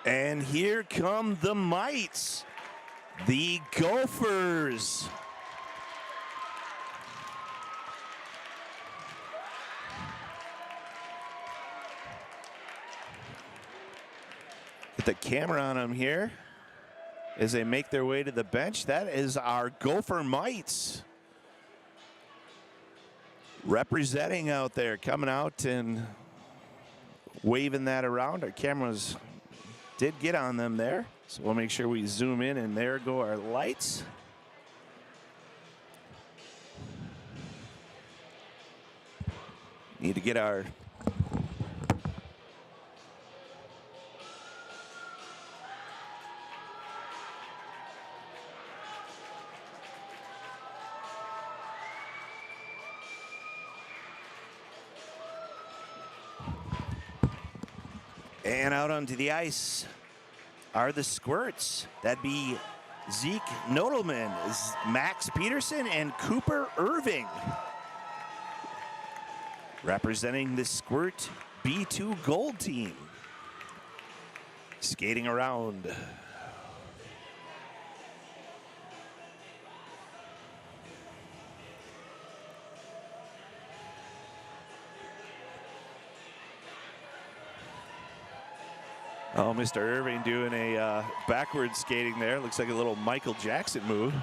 And here come the Mites, the Gophers. Get the camera on them here as they make their way to the bench. That is our Gopher Mites representing out there, coming out and waving that around. Our cameras did get on them there, so we'll make sure we zoom in, and there go our lights. Need to get our and out onto the ice are the Squirts. That'd be Zeke Nodelman, Max Peterson, and Cooper Irving. Representing the Squirt B2 Gold team. Skating around. Oh, Mr. Irving doing a backward skating there. Looks like a little Michael Jackson move.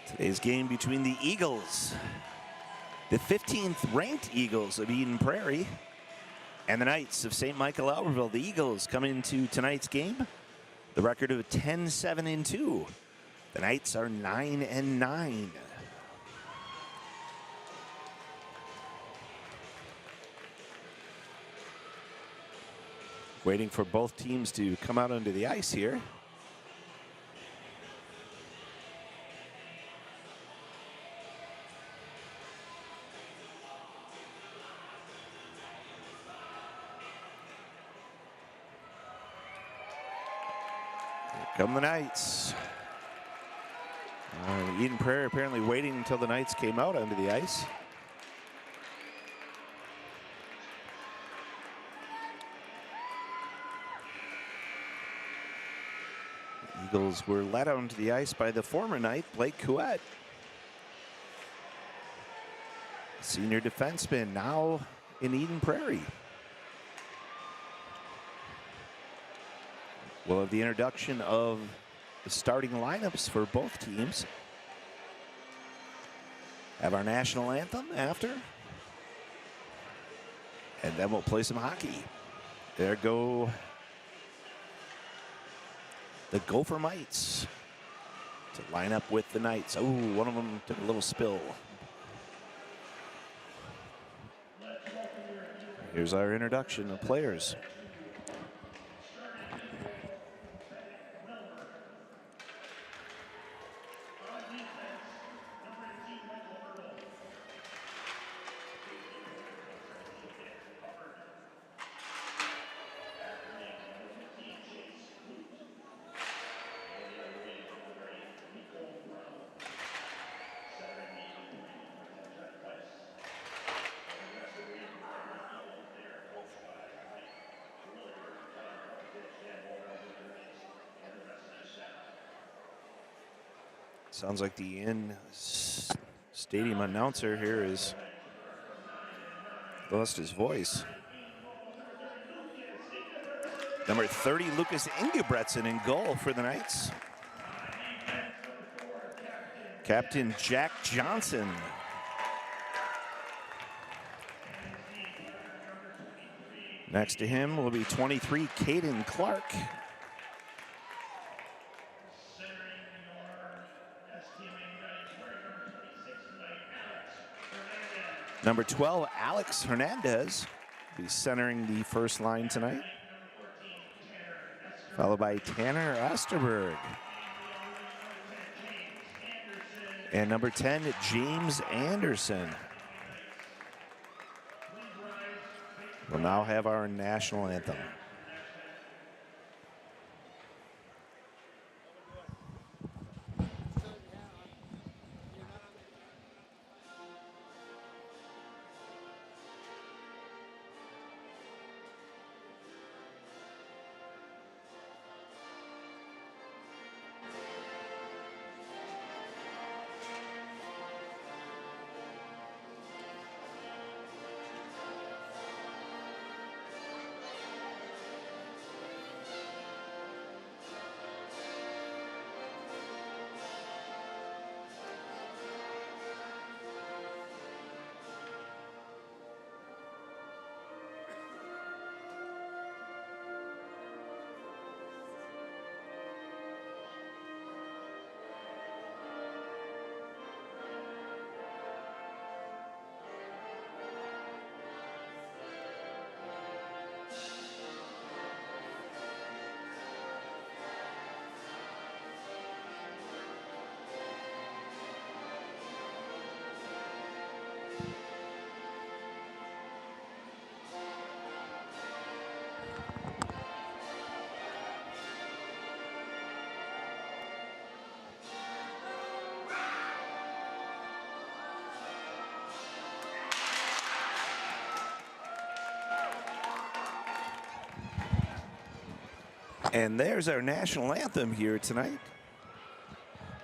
Today's game between the Eagles, the 15th ranked Eagles of Eden Prairie, and the Knights of St. Michael Albertville. The Eagles come into tonight's game, the record of 10-7-2. The Knights are 9-9. Waiting for both teams to come out onto the ice here. Here come the Knights. Eden Prairie apparently waiting until the Knights came out onto the ice. The Eagles were led onto the ice by the former Knight, Blake Couette. Senior defenseman, now in Eden Prairie. We'll have the introduction of the starting lineups for both teams. Have our national anthem after. And then we'll play some hockey. There go the Gopher Mites to line up with the Knights. Oh, one of them took a little spill. Here's our introduction of players. Sounds like the in-stadium announcer here has lost his voice. Number 30, Lucas Ingebretson in goal for the Knights. Captain Jack Johnson. Next to him will be 23, Caden Clark. Number 12, Alex Hernandez, will be centering the first line tonight. Followed by Tanner Osterberg. And number 10, James Anderson. We'll now have our national anthem. And there's our national anthem here tonight.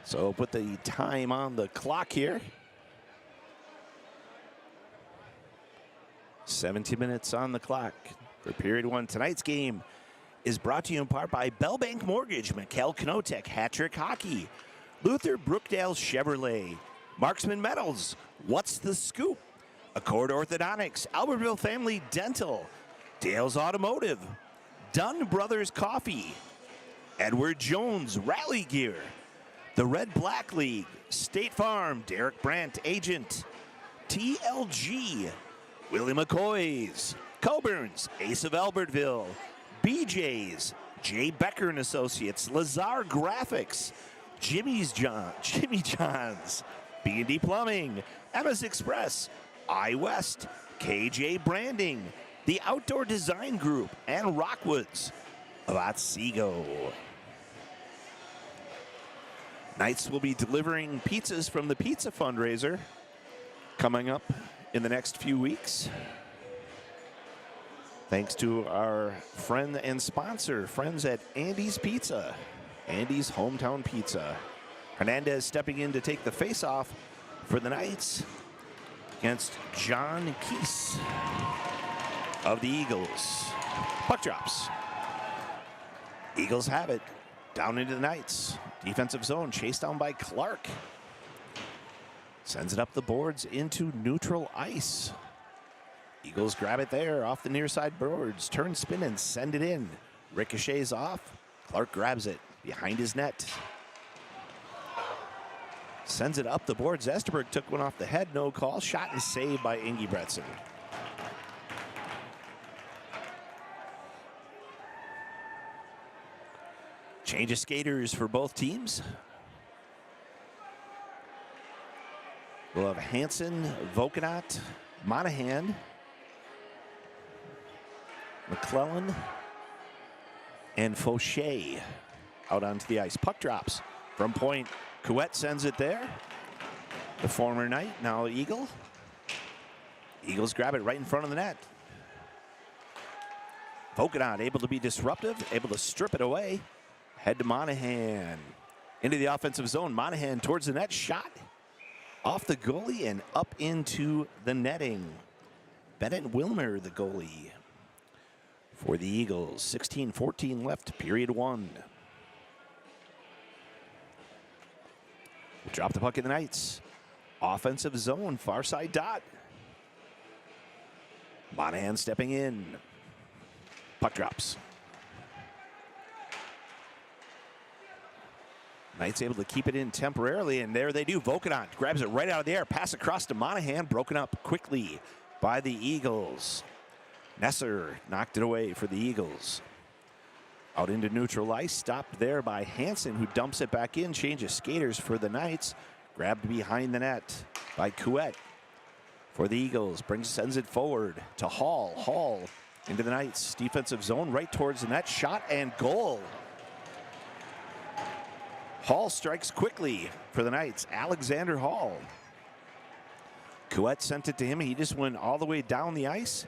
So put the time on the clock here. 70 minutes on the clock for period one. Tonight's game is brought to you in part by Bellbank Mortgage, McKell Canotech, Hattrick Hockey, Luther Brookdale Chevrolet, Marksman Metals, What's the Scoop, Accord Orthodontics, Albertville Family Dental, Dale's Automotive, Dunn Brothers Coffee, Edward Jones Rally Gear, the Red Black League, State Farm, Derek Brandt Agent, TLG, Willie McCoy's, Coburn's, Ace of Albertville, BJ's, Jay Becker and Associates, Lazar Graphics, Jimmy John's, B&D Plumbing, Emma's Express, iWest, KJ Branding, the Outdoor Design Group, and Rockwoods of Otsego. Knights will be delivering pizzas from the pizza fundraiser coming up in the next few weeks. Thanks to our friend and sponsor, friends at Andy's Pizza, Andy's Hometown Pizza. Hernandez stepping in to take the face-off for the Knights against John Keese of the Eagles. Puck drops. Eagles have it. Down into the Knights. Defensive zone chased down by Clark. Sends it up the boards into neutral ice. Eagles grab it there off the near side boards. Turn, spin, and send it in. Ricochets off. Clark grabs it behind his net. Sends it up the boards. Esterberg took one off the head. No call. Shot and saved by Ingebretson. Change of skaters for both teams. We'll have Hansen, Vokenat, Monahan, McClellan, and Fauché out onto the ice. Puck drops from point. Couette sends it there. The former Knight, now Eagle. Eagles grab it right in front of the net. Vokenat able to be disruptive, able to strip it away. Head to Monahan. Into the offensive zone. Monahan towards the net. Shot off the goalie and up into the netting. Bennett Wilmer, the goalie for the Eagles. 16-14 left, period one. Drop the puck in the Knights. Offensive zone, far side dot. Monahan stepping in. Puck drops. Knights able to keep it in temporarily, and there they do. Vokenat grabs it right out of the air. Pass across to Monahan, broken up quickly by the Eagles. Nesser knocked it away for the Eagles. Out into neutral ice, stopped there by Hansen, who dumps it back in. Change of skaters for the Knights. Grabbed behind the net by Couette for the Eagles. Sends it forward to Hall. Hall into the Knights. Defensive zone right towards the net. Shot and goal. Hall strikes quickly for the Knights. Alexander Hall. Couette sent it to him. He just went all the way down the ice.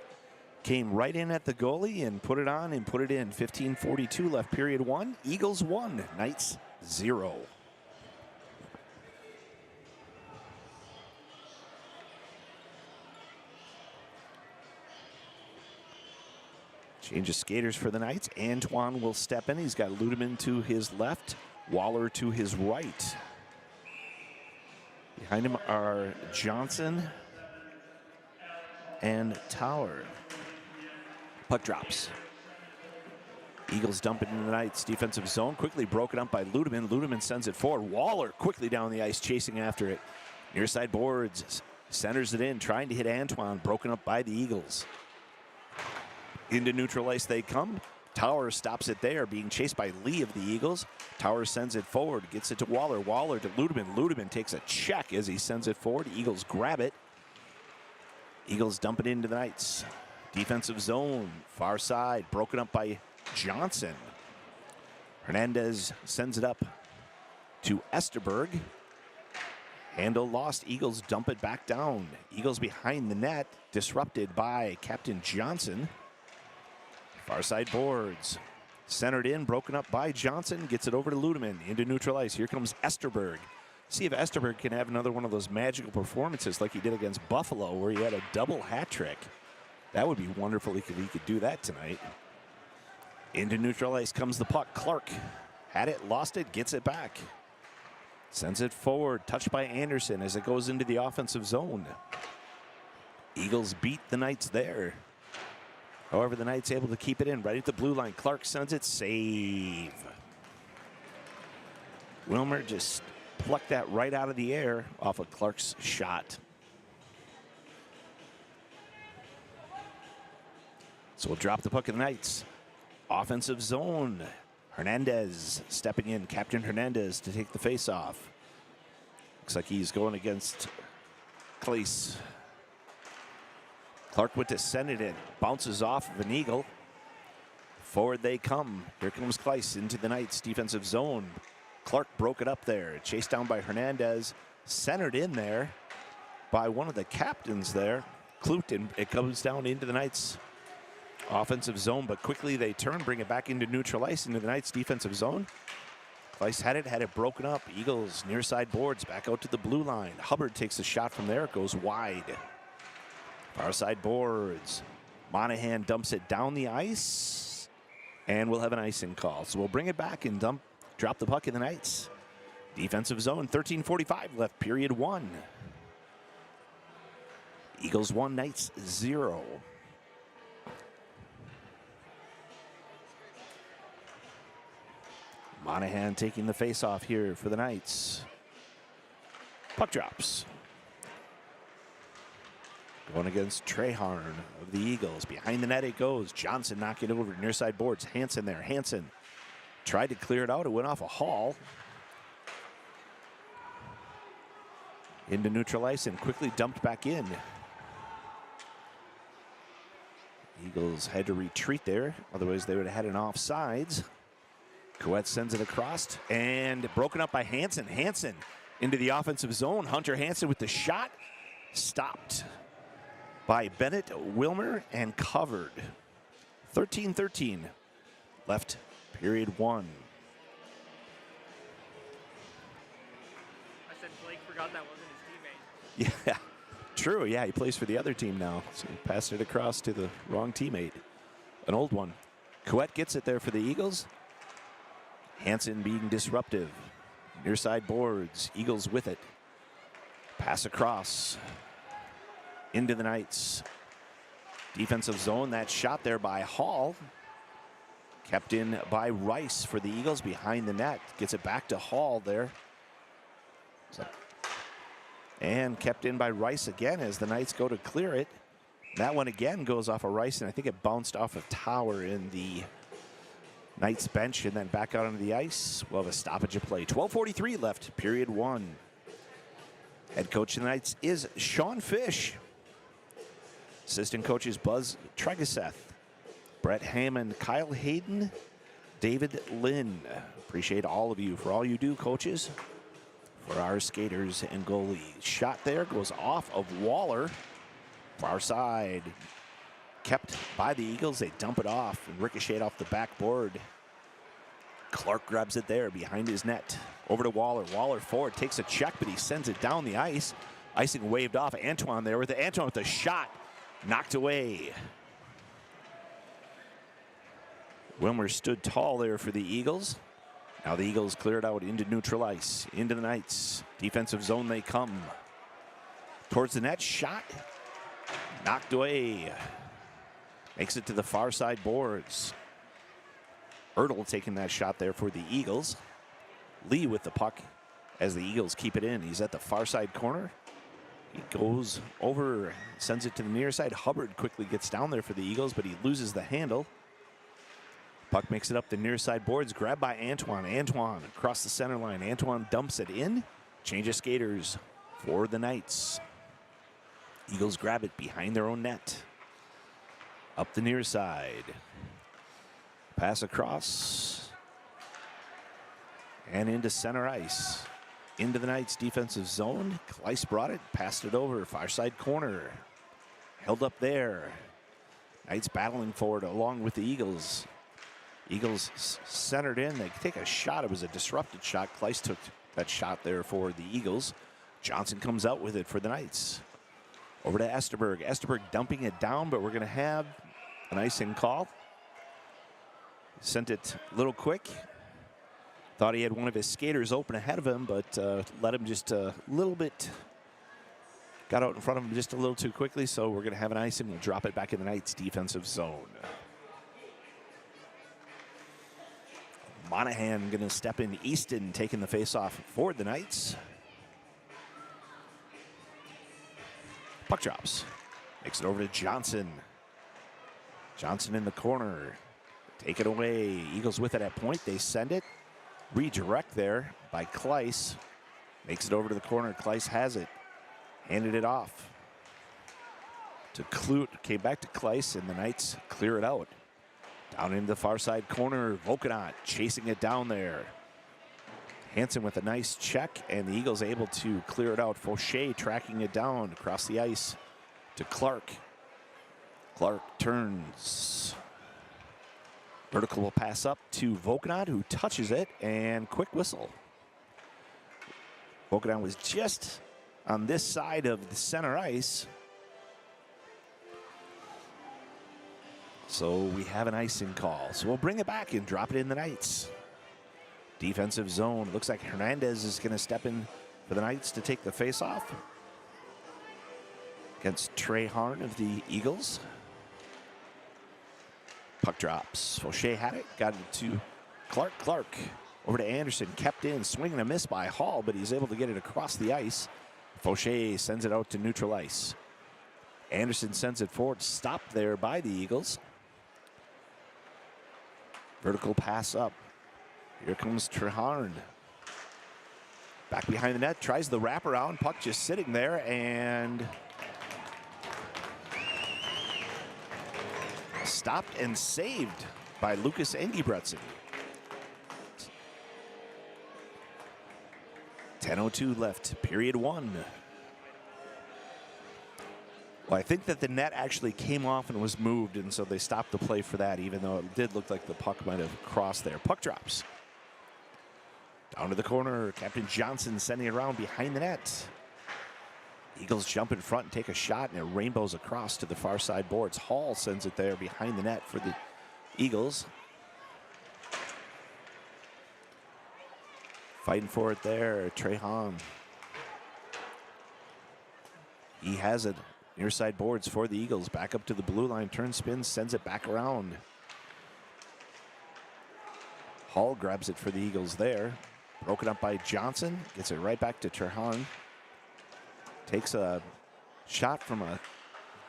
Came right in at the goalie and put it on and put it in. 15:42 left, period one. Eagles 1, Knights 0. Change of skaters for the Knights. Antoine will step in. He's got Ludeman to his left. Waller to his right. Behind him are Johnson and Tower. Puck drops. Eagles dump it into the Knights' defensive zone. Quickly broken up by Ludeman. Ludeman sends it forward. Waller quickly down the ice, chasing after it. Near side boards. Centers it in, trying to hit Antoine. Broken up by the Eagles. Into neutral ice they come. Tower stops it there, being chased by Lee of the Eagles. Tower sends it forward, gets it to Waller. Waller to Ludeman. Ludeman takes a check as he sends it forward. Eagles grab it. Eagles dump it into the Knights. Defensive zone, far side, broken up by Johnson. Hernandez sends it up to Esterberg. Handle lost. Eagles dump it back down. Eagles behind the net, disrupted by Captain Johnson. Far side boards. Centered in, broken up by Johnson. Gets it over to Ludeman into neutral ice. Here comes Esterberg. See if Esterberg can have another one of those magical performances like he did against Buffalo, where he had a double hat trick. That would be wonderful if he could do that tonight. Into neutral ice comes the puck. Clark had it, lost it, gets it back. Sends it forward, touched by Anderson as it goes into the offensive zone. Eagles beat the Knights there. However, the Knights able to keep it in right at the blue line. Clark sends it, save. Wilmer just plucked that right out of the air off of Clark's shot. So we'll drop the puck in the Knights. Offensive zone. Hernandez stepping in. Captain Hernandez to take the face-off. Looks like he's going against Clace. Clark went to send it in. Bounces off of an Eagle. Forward they come. Here comes Clace into the Knights defensive zone. Clark broke it up there. Chased down by Hernandez. Centered in there by one of the captains there. Clute, and it comes down into the Knights offensive zone, but quickly they turn, bring it back into neutral ice, into the Knights defensive zone. Clace had it broken up. Eagles near side boards, back out to the blue line. Hubbard takes a shot from there, it goes wide. Far side boards. Monahan dumps it down the ice, and we'll have an icing call. So we'll bring it back and drop the puck in the Knights defensive zone. 13:45 left, period 1. Eagles 1, Knights 0. Monahan taking the face-off here for the Knights. Puck drops. Going against Treharn of the Eagles. Behind the net it goes. Johnson knocking it over near side boards. Hansen there. Hansen tried to clear it out. It went off a haul. Into neutral ice and quickly dumped back in. Eagles had to retreat there. Otherwise they would have had an offsides. Coet sends it across and broken up by Hansen. Hansen into the offensive zone. Hunter Hansen with the shot. Stopped by Bennett, Wilmer, and covered. 13-13 left, period 1. I said Blake forgot that wasn't his teammate. Yeah, true. Yeah, he plays for the other team now. So he passed it across to the wrong teammate. An old one. Coet gets it there for the Eagles. Hansen being disruptive. Near side boards. Eagles with it. Pass across. Into the Knights. Defensive zone. That shot there by Hall. Kept in by Rice for the Eagles behind the net. Gets it back to Hall there. And kept in by Rice again as the Knights go to clear it. That one again goes off of Rice, and I think it bounced off of Tower in the Knights bench and then back out onto the ice. We'll have a stoppage of play. 12:43 left, period 1. Head coach of the Knights is Sean Fish. Assistant coaches Buzz Tregaseth, Brett Hammond, Kyle Hayden, David Lynn. Appreciate all of you for all you do, coaches, for our skaters and goalies. Shot there goes off of Waller. Far side. Kept by the Eagles. They dump it off and ricochet off the backboard. Clark grabs it there behind his net. Over to Waller. Waller forward, takes a check, but he sends it down the ice. Icing waved off. Antoine there with the shot. Knocked away. Wilmer stood tall there for the Eagles. Now the Eagles cleared out into neutral ice. Into the Knights. Defensive zone they come. Towards the net. Shot. Knocked away. Makes it to the far side boards. Ertl taking that shot there for the Eagles. Lee with the puck as the Eagles keep it in. He's at the far side corner. He goes over, sends it to the near side. Hubbard quickly gets down there for the Eagles, but he loses the handle. Puck makes it up the near side boards. Grabbed by Antoine. Antoine across the center line. Antoine dumps it in. Change of skaters for the Knights. Eagles grab it behind their own net. Up the near side. Pass across. And into center ice. Into the Knights defensive zone. Kleiss brought it, passed it over. Far side corner. Held up there. Knights battling forward along with the Eagles. Eagles centered in. They take a shot. It was a disrupted shot. Kleiss took that shot there for the Eagles. Johnson comes out with it for the Knights. Over to Esterberg. Esterberg dumping it down, but we're going to have an icing call. Sent it a little quick. Thought he had one of his skaters open ahead of him, but let him just a little bit. Got out in front of him just a little too quickly, so we're going to have an icing. We'll drop it back in the Knights' defensive zone. Monahan going to step in. Easton taking the face-off for the Knights. Puck drops. Makes it over to Johnson. Johnson in the corner. Take it away. Eagles with it at point. They send it. Redirect there by Kleiss. Makes it over to the corner. Kleiss has it. Handed it off to Clute. Came back to Kleiss, and the Knights clear it out. Down into the far side corner, Volkanot chasing it down there. Hansen with a nice check, and the Eagles able to clear it out. Fauché tracking it down across the ice to Clark. Clark turns. Vertical will pass up to Volkanot, who touches it, and quick whistle. Volkanot was just on this side of the center ice. So we have an icing call. So we'll bring it back and drop it in the Knights. Defensive zone. Looks like Hernandez is going to step in for the Knights to take the face-off against Trey Harn of the Eagles. Puck drops. Fauché had it. Got it to Clark. Clark over to Anderson. Kept in. Swing and a miss by Hall, but he's able to get it across the ice. Fauché sends it out to neutral ice. Anderson sends it forward. Stopped there by the Eagles. Vertical pass up. Here comes Treharn. Back behind the net. Tries the wraparound. Puck just sitting there, and stopped and saved by Lucas Engebretson. 10:02 left, period one. Well, I think that the net actually came off and was moved, and so they stopped the play for that, even though it did look like the puck might have crossed there. Puck drops. Down to the corner, Captain Johnson sending it around behind the net. Eagles jump in front and take a shot, and it rainbows across to the far side boards. Hall sends it there behind the net for the Eagles. Fighting for it there, Trehan. He has it. Near side boards for the Eagles. Back up to the blue line. Turn, spins, sends it back around. Hall grabs it for the Eagles there. Broken up by Johnson. Gets it right back to Trehan. Takes a shot from a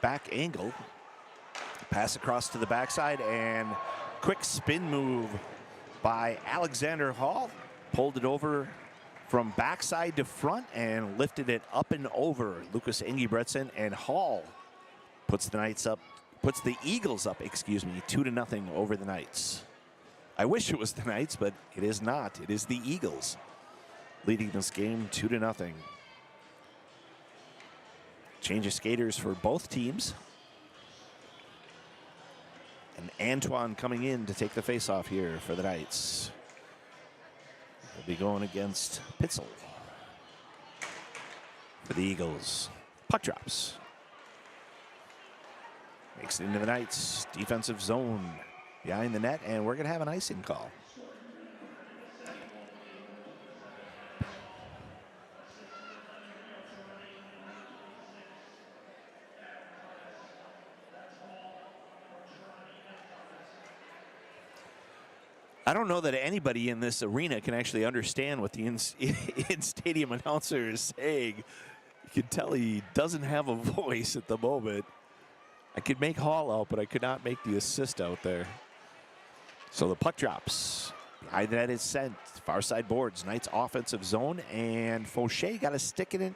back angle. Pass across to the backside, and quick spin move by Alexander Hall. Pulled it over from backside to front and lifted it up and over Lucas Engebretson, and Hall puts the Eagles up, 2-0 over the Knights. I wish it was the Knights, but it is not. It is the Eagles leading this game 2-0. Change of skaters for both teams. And Antoine coming in to take the face-off here for the Knights. Will be going against Pitzel for the Eagles. Puck drops. Makes it into the Knights' defensive zone behind the net, and we're going to have an icing call. I don't know that anybody in this arena can actually understand what the in-stadium announcer is saying. You can tell he doesn't have a voice at the moment. I could make Hall out, but I could not make the assist out there. So the puck drops. Behind that is sent. Far side boards. Knights offensive zone, and Fauché got a stick in it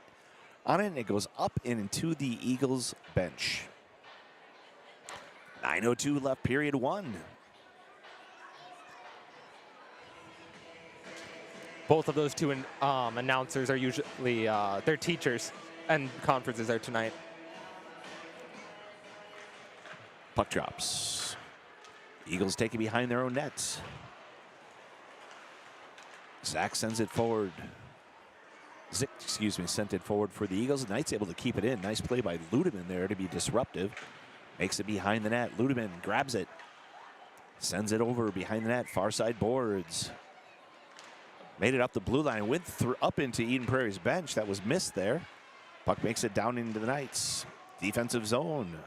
on it, and it goes up and into the Eagles bench. 9:02 left, period one. Both of those two announcers are usually they're teachers, and conferences are tonight. Puck drops. Eagles take it behind their own nets. Zach sends it forward. Zick, excuse me, sent it forward for the Eagles. Knights able to keep it in. Nice play by Ludeman there to be disruptive. Makes it behind the net. Ludeman grabs it. Sends it over behind the net. Far side boards. Made it up the blue line. Went up into Eden Prairie's bench. That was missed there. Puck makes it down into the Knights. Defensive zone.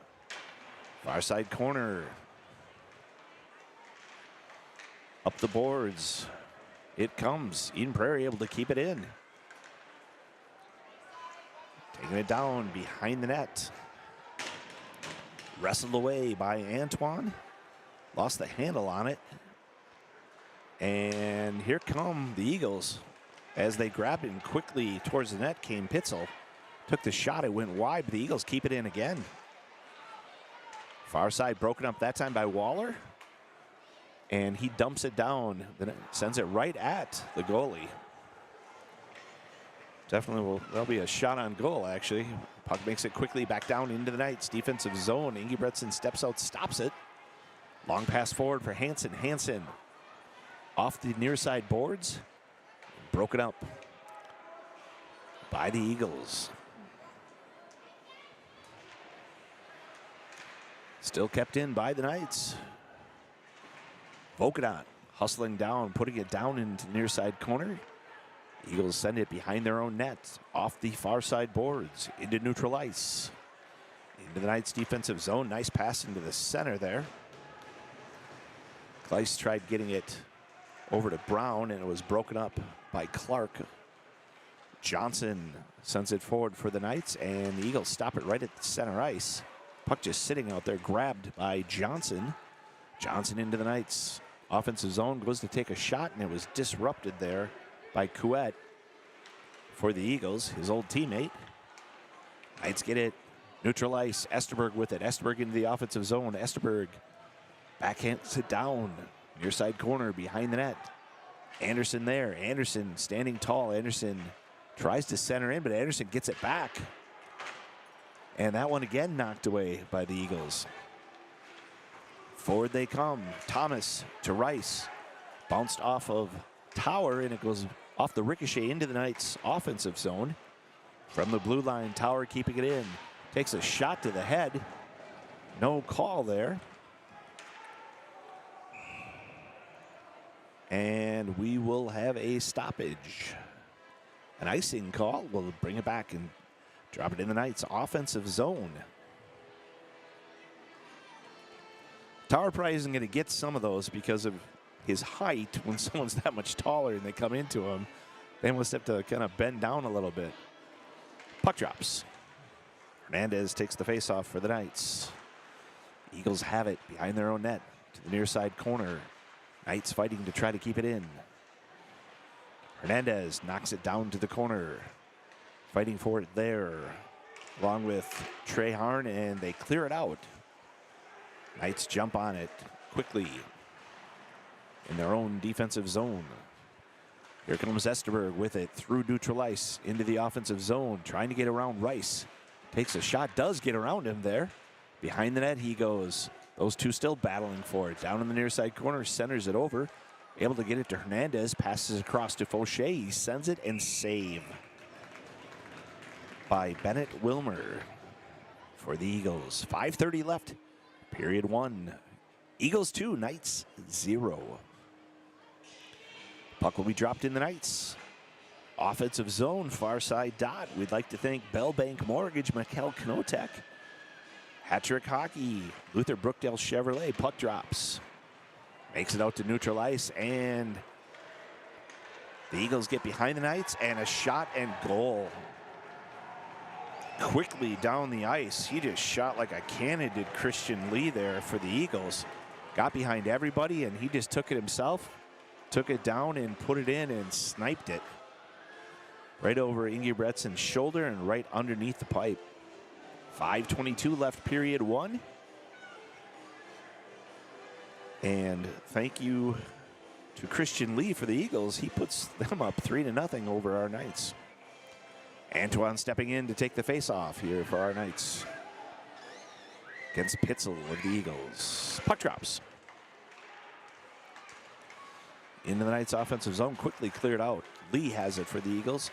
Far side corner. Up the boards. It comes. Eden Prairie able to keep it in. Taking it down behind the net. Wrestled away by Antoine. Lost the handle on it. And here come the Eagles. As they grabbed him quickly towards the net came Pitzel. Took the shot, it went wide, but the Eagles keep it in again. Far side broken up that time by Waller. And he dumps it down, then it sends it right at the goalie. Definitely there'll be a shot on goal, actually. Puck makes it quickly back down into the Knights. Defensive zone, Ingebretson steps out, stops it. Long pass forward for Hansen. Hansen off the near side boards. Broken up by the Eagles. Still kept in by the Knights. Vokedon hustling down, putting it down into the near side corner. Eagles send it behind their own net, off the far side boards, into neutral ice. Into the Knights defensive zone. Nice pass into the center there. Kleiss tried getting it over to Brown, and it was broken up by Clark. Johnson sends it forward for the Knights, and the Eagles stop it right at the center ice. Puck just sitting out there, grabbed by Johnson. Johnson into the Knights. Offensive zone, goes to take a shot, and it was disrupted there by Couette for the Eagles, his old teammate. Knights get it. Neutral ice. Esterberg with it. Esterberg into the offensive zone. Esterberg backhands it down. Near side corner behind the net. Anderson there. Anderson standing tall. Anderson tries to center in, but Anderson gets it back. And that one again knocked away by the Eagles. Forward they come. Thomas to Rice. Bounced off of Tower, and it goes off the ricochet into the Knights' offensive zone. From the blue line, Tower keeping it in. Takes a shot to the head. No call there. And we will have a stoppage. An icing call. We'll bring it back and drop it in the Knights' offensive zone. Tower probably isn't going to get some of those because of his height. When someone's that much taller and they come into him, they must have to kind of bend down a little bit. Puck drops. Hernandez takes the faceoff for the Knights. Eagles have it behind their own net to the near side corner. Knights fighting to try to keep it in. Hernandez knocks it down to the corner. Fighting for it there, along with Trey Harn, and they clear it out. Knights jump on it quickly in their own defensive zone. Here comes Esterberg with it through neutral ice into the offensive zone, trying to get around Rice. Takes a shot, does get around him there. Behind the net he goes. Those two still battling for it. Down in the near side corner, centers it over. Able to get it to Hernandez, passes across to Fauché. He sends it and save by Bennett Wilmer for the Eagles. 5:30 left, period one. Eagles 2, Knights 0. Puck will be dropped in the Knights. Offensive zone, far side dot. We'd like to thank Bellbank Mortgage, Mikkel Knotek. Hat-trick Hockey, Luther Brookdale Chevrolet. Puck drops. Makes it out to neutral ice, and the Eagles get behind the Knights, and a shot and goal. Quickly down the ice. He just shot like a cannon, did Christian Lee there for the Eagles. Got behind everybody, and he just took it himself. Took it down and put it in and sniped it. Right over Ingebrigtsen's shoulder and right underneath the pipe. 5:22 left, period one. And thank you to Christian Lee for the Eagles. He puts them up 3-0 over our Knights. Antoine stepping in to take the face-off here for our Knights. Against Pitzel of the Eagles. Puck drops. into the Knights offensive zone, quickly cleared out. Lee has it for the Eagles.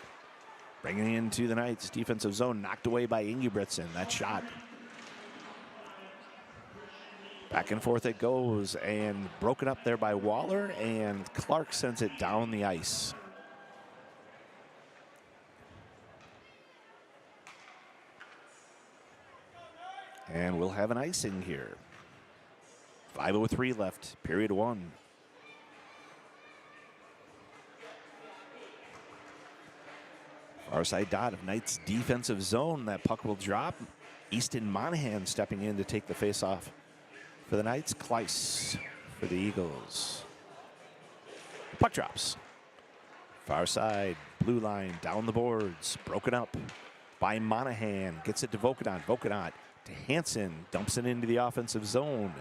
Bringing it into the Knights defensive zone, knocked away by Ingebrigtsen. That shot. Back and forth it goes, and broken up there by Waller, and Clark sends it down the ice. And we'll have an icing here. 5:03 left, period 1. Far side dot of Knights defensive zone. That puck will drop. Easton Monahan stepping in to take the faceoff for the Knights. Kleiss for the Eagles. Puck drops. Far side, blue line, down the boards. Broken up by Monahan. Gets it to Vokanot. Vokanot to Hansen. Dumps it into the offensive zone.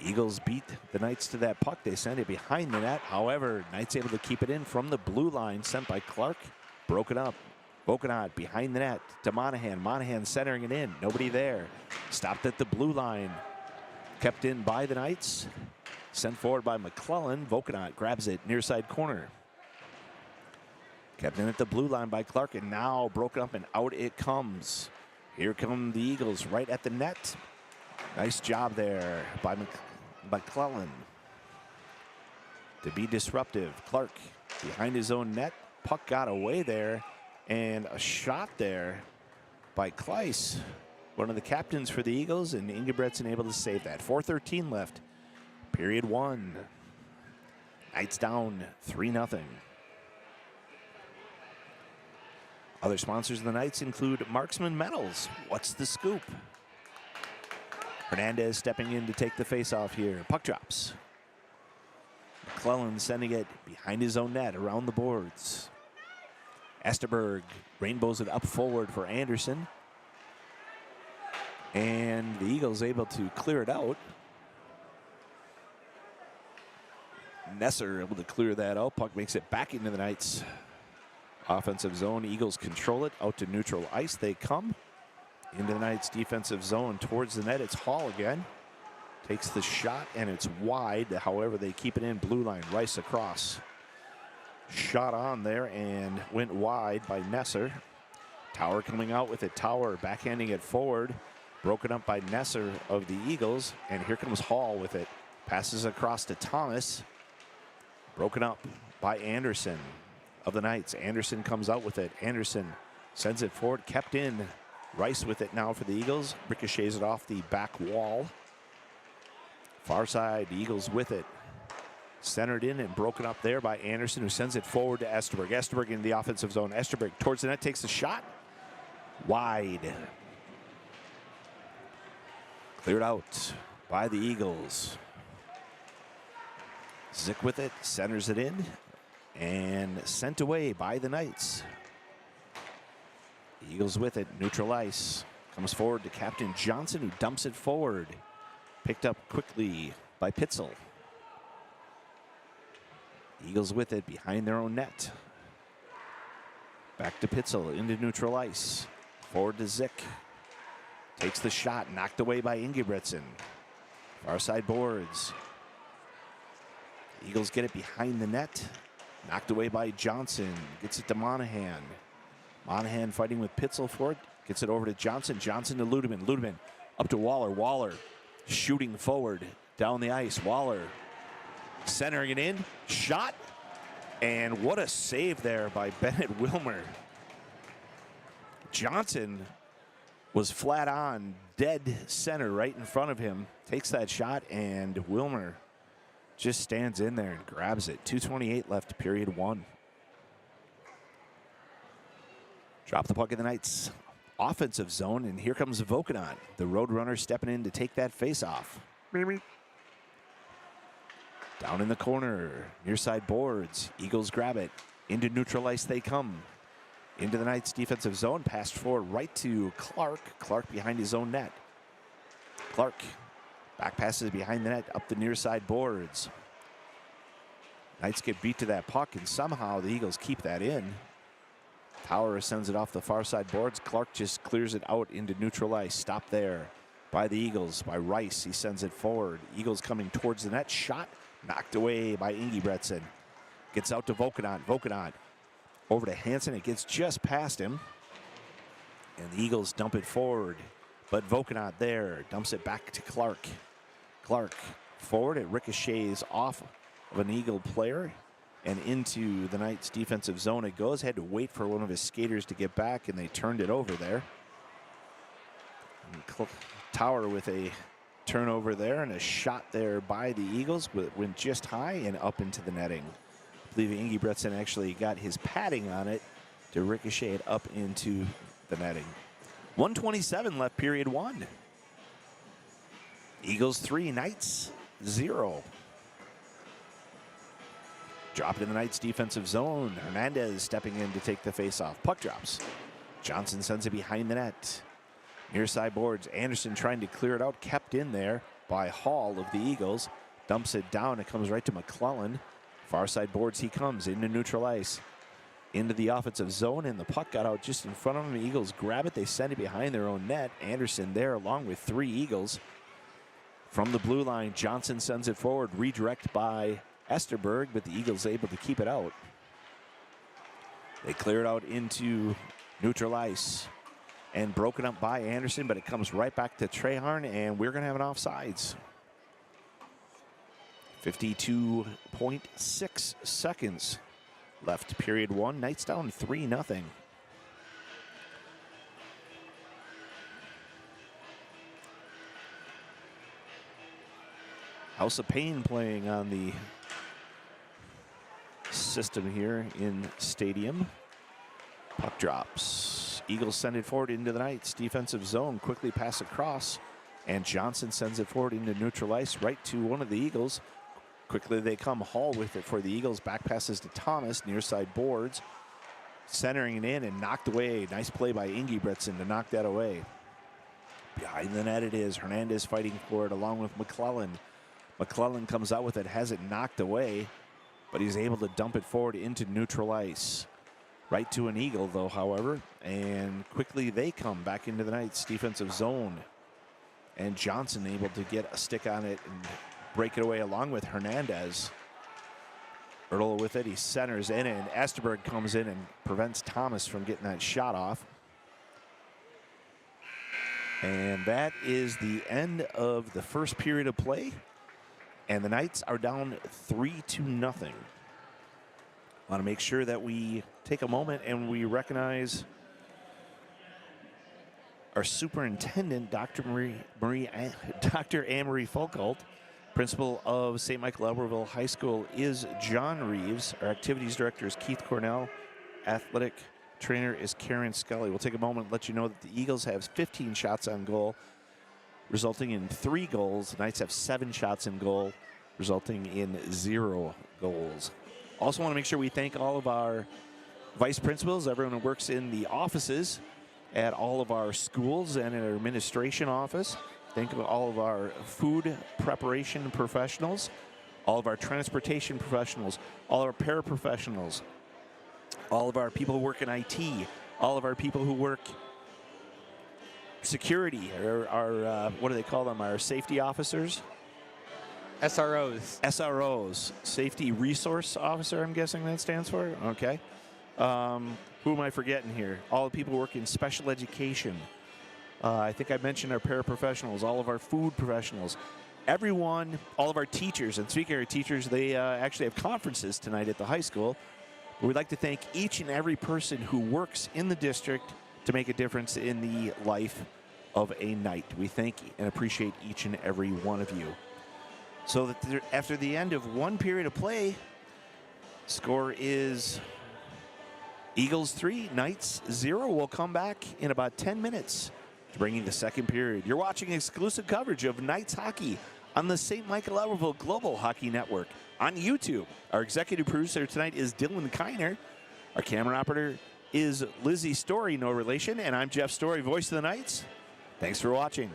Eagles beat the Knights to that puck. They send it behind the net. However, Knights able to keep it in from the blue line. Sent by Clark. Broken up. Vokanot behind the net to Monahan. Monahan centering it in. Nobody there. Stopped at the blue line. Kept in by the Knights. Sent forward by McClellan. Vokanot grabs it near side corner. Kept in at the blue line by Clark, and now broken up and out it comes. Here come the Eagles right at the net. Nice job there by McClellan to be disruptive. Clark behind his own net. Puck got away there, and a shot there by Kleiss, one of the captains for the Eagles, and Ingebrigtsen able to save that. 4:13 left, period 1. Knights down 3-0. Other sponsors of the Knights include Marksman Metals. What's the scoop? Hernandez stepping in to take the faceoff here. Puck drops. McClellan sending it behind his own net around the boards. Esterberg rainbows it up forward for Anderson. And the Eagles able to clear it out. Nesser able to clear that out. Puck makes it back into the Knights offensive zone. Eagles control it. Out to neutral ice they come. Into the Knights defensive zone towards the net. It's Hall again. Takes the shot and it's wide. However, they keep it in. Blue line, Rice across. Shot on there and went wide by Nesser. Tower coming out with it. Tower backhanding it forward. Broken up by Nesser of the Eagles. And here comes Hall with it. Passes across to Thomas. Broken up by Anderson of the Knights. Anderson comes out with it. Anderson sends it forward. Kept in. Rice with it now for the Eagles. Ricochets it off the back wall. Far side, the Eagles with it. Centered in and broken up there by Anderson, who sends it forward to Esterberg. Esterberg in the offensive zone. Esterberg towards the net, takes the shot. Wide. Cleared out by the Eagles. Zick with it, centers it in, and sent away by the Knights. Eagles with it, neutral ice. Comes forward to Captain Johnson, who dumps it forward. Picked up quickly by Pitzel. Eagles with it behind their own net. Back to Pitzel into neutral ice. Forward to Zick. Takes the shot, knocked away by Ingebrigtsen. Far side boards. Eagles get it behind the net. Knocked away by Johnson. Gets it to Monahan. Monahan fighting with Pitzel for it. Gets it over to Johnson. Johnson to Ludeman. Ludeman up to Waller. Waller shooting forward down the ice. Waller centering it in. Shot. And what a save there by Bennett Wilmer. Johnson was flat on, dead center right in front of him. Takes that shot, and Wilmer just stands in there and grabs it. 2:28 left, period 1. Drop the puck in the Knights offensive zone, and here comes Vokanot, the Roadrunner, stepping in to take that face-off. Down in the corner, near side boards. Eagles grab it. Into neutral ice they come. Into the Knights defensive zone. Passed forward right to Clark. Clark behind his own net. Clark back passes behind the net up the near side boards. Knights get beat to that puck, and somehow the Eagles keep that in. Tower sends it off the far side boards. Clark just clears it out into neutral ice. Stop there by the Eagles, by Rice. He sends it forward. Eagles coming towards the net. Shot Knocked away by Ingebretson. Gets out to Volkanot. Volkanot over to Hansen. It gets just past him. And the Eagles dump it forward. But Volkanot there dumps it back to Clark. Clark forward. It ricochets off of an Eagle player and into the Knights' defensive zone. It goes. Had to wait for one of his skaters to get back, and they turned it over there. And Tower with a turnover there, and a shot there by the Eagles went just high and up into the netting. I believe Ingebretson actually got his padding on it to ricochet it up into the netting. 1:27 left, period one. Eagles 3, Knights 0. Dropped in the Knights' defensive zone. Hernandez stepping in to take the faceoff. Puck drops. Johnson sends it behind the net. Near side boards. Anderson trying to clear it out. Kept in there by Hall of the Eagles. Dumps it down. It comes right to McClellan. Far side boards he comes into neutral ice. Into the offensive zone, and the puck got out just in front of him. The Eagles grab it. They send it behind their own net. Anderson there along with 3 Eagles. From the blue line, Johnson sends it forward. Redirect by Esterberg, but the Eagles able to keep it out. They clear it out into neutral ice. And broken up by Anderson, but it comes right back to Treharn, and we're going to have an offsides. 52.6 seconds left, period one. Knights down 3-0. House of Pain playing on the system here in Stadium. Puck drops. Eagles send it forward into the Knights' defensive zone. Quickly pass across, and Johnson sends it forward into neutral ice right to one of the Eagles. Quickly they come. Hall with it for the Eagles. Back passes to Thomas. Near side boards. Centering it in and knocked away. Nice play by Ingebretson to knock that away. Behind the net it is. Hernandez fighting for it along with McClellan. McClellan comes out with it. Has it knocked away, but he's able to dump it forward into neutral ice. Right to an Eagle, though, however. And quickly they come back into the Knights' defensive zone. And Johnson able to get a stick on it and break it away along with Hernandez. Ertl with it. He centers in, and Esterberg comes in and prevents Thomas from getting that shot off. And that is the end of the first period of play. And the Knights are down 3-0. Want to make sure that we take a moment and we recognize our superintendent, Dr. Anne-Marie Folkholt. Principal of St. Michael Albertville High School is John Reeves. Our activities director is Keith Cornell. Athletic trainer is Karen Scully. We'll take a moment and let you know that the Eagles have 15 shots on goal, resulting in 3 goals. The Knights have 7 shots in goal, resulting in 0 goals. Also want to make sure we thank all of our vice principals, everyone who works in the offices at all of our schools and in our administration office. Thank all of our food preparation professionals, all of our transportation professionals, all our paraprofessionals, all of our people who work in IT, all of our people who work security, or our what do they call them, our safety officers? SROs. SROs, Safety Resource Officer, I'm guessing that stands for. Okay. Who am I forgetting here? All the people who work in special education. I think I mentioned our paraprofessionals, all of our food professionals, everyone, all of our teachers. And speaking of our teachers, they actually have conferences tonight at the high school. We'd like to thank each and every person who works in the district to make a difference in the life of a Knight. We thank and appreciate each and every one of you. So that after the end of one period of play, score is Eagles 3, Knights 0. We'll come back in about 10 minutes to bring you the second period. You're watching exclusive coverage of Knights hockey on the St. Michael Albertville Global Hockey Network on YouTube. Our executive producer tonight is Dylan Kiner. Our camera operator is Lizzie Story, no relation, and I'm Jeff Story, voice of the Knights. Thanks for watching.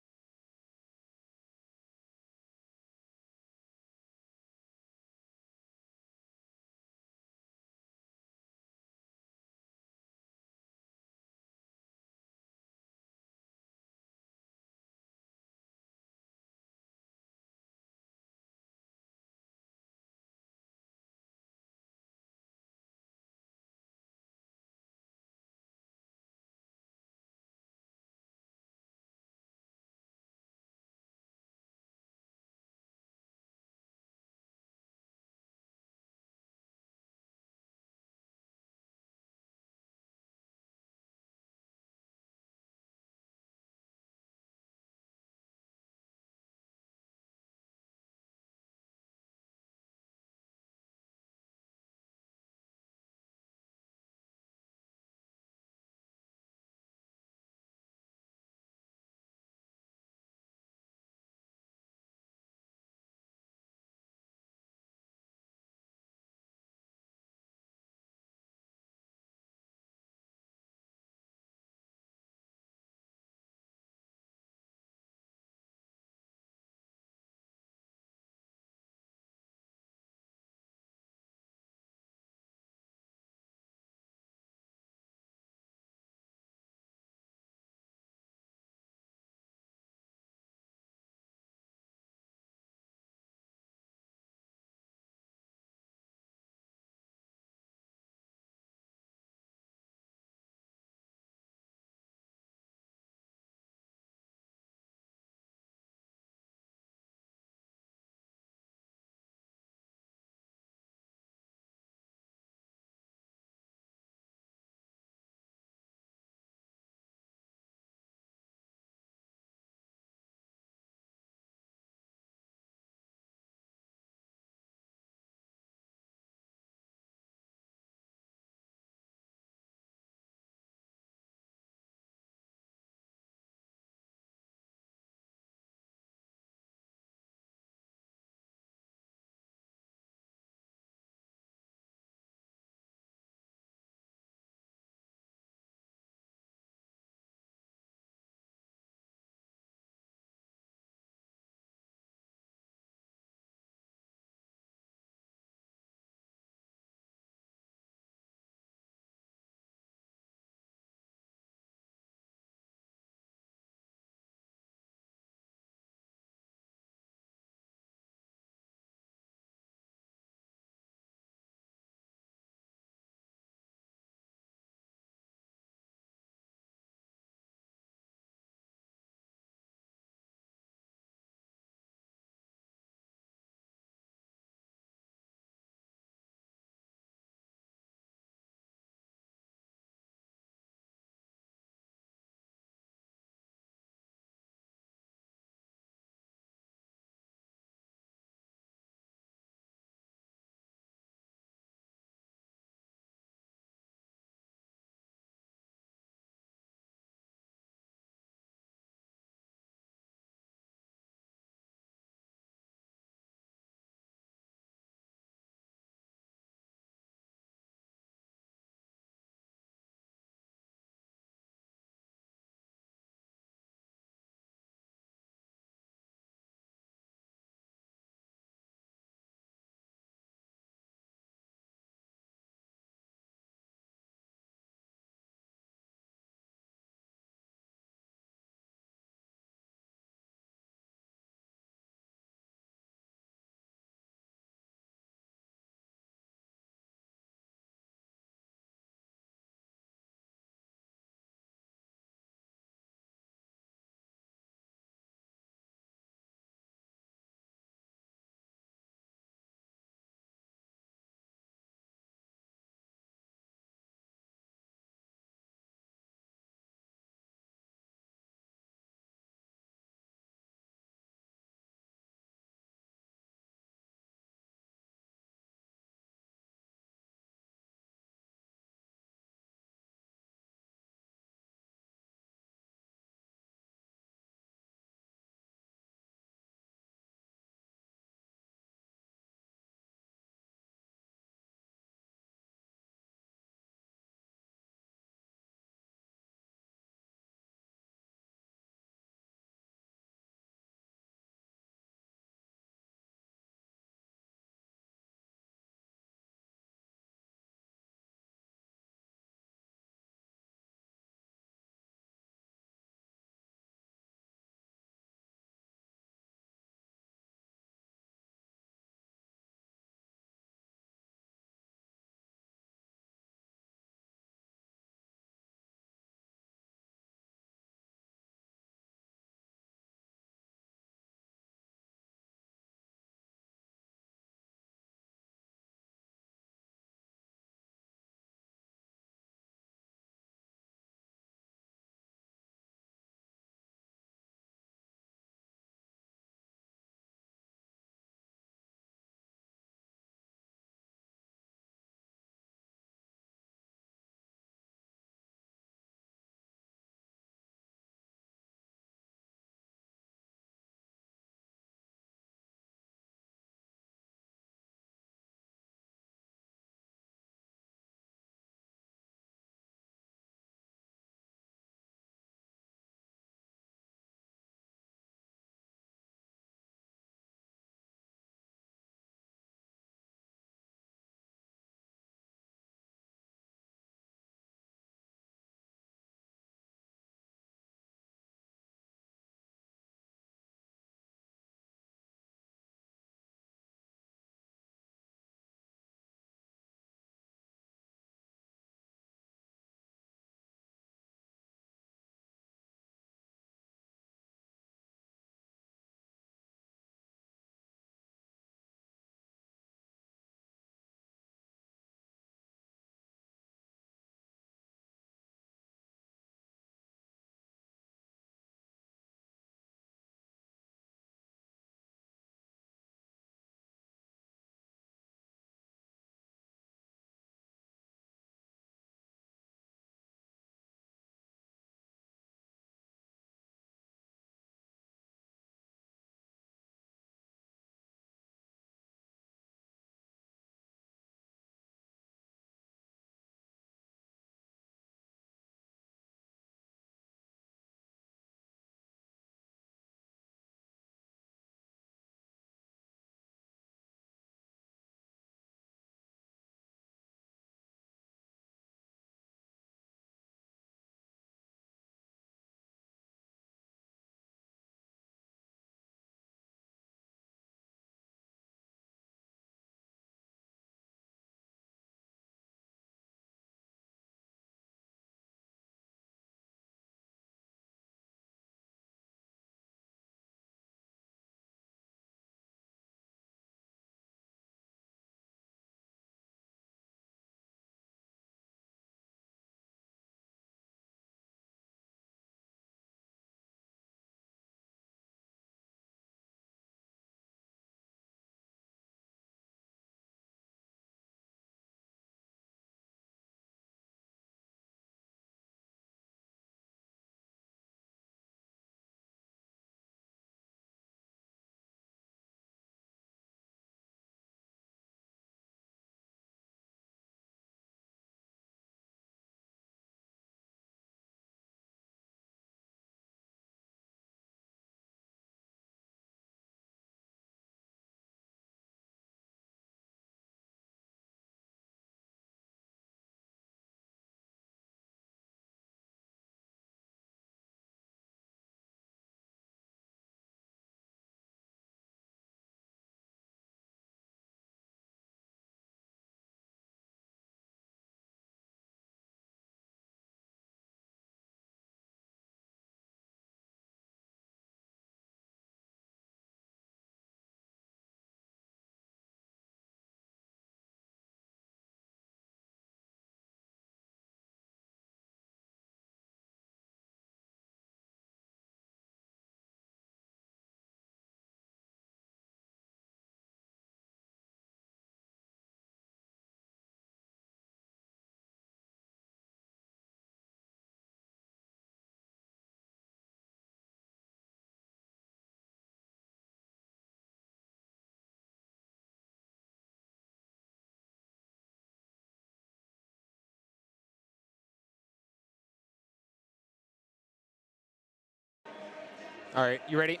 All right, you ready?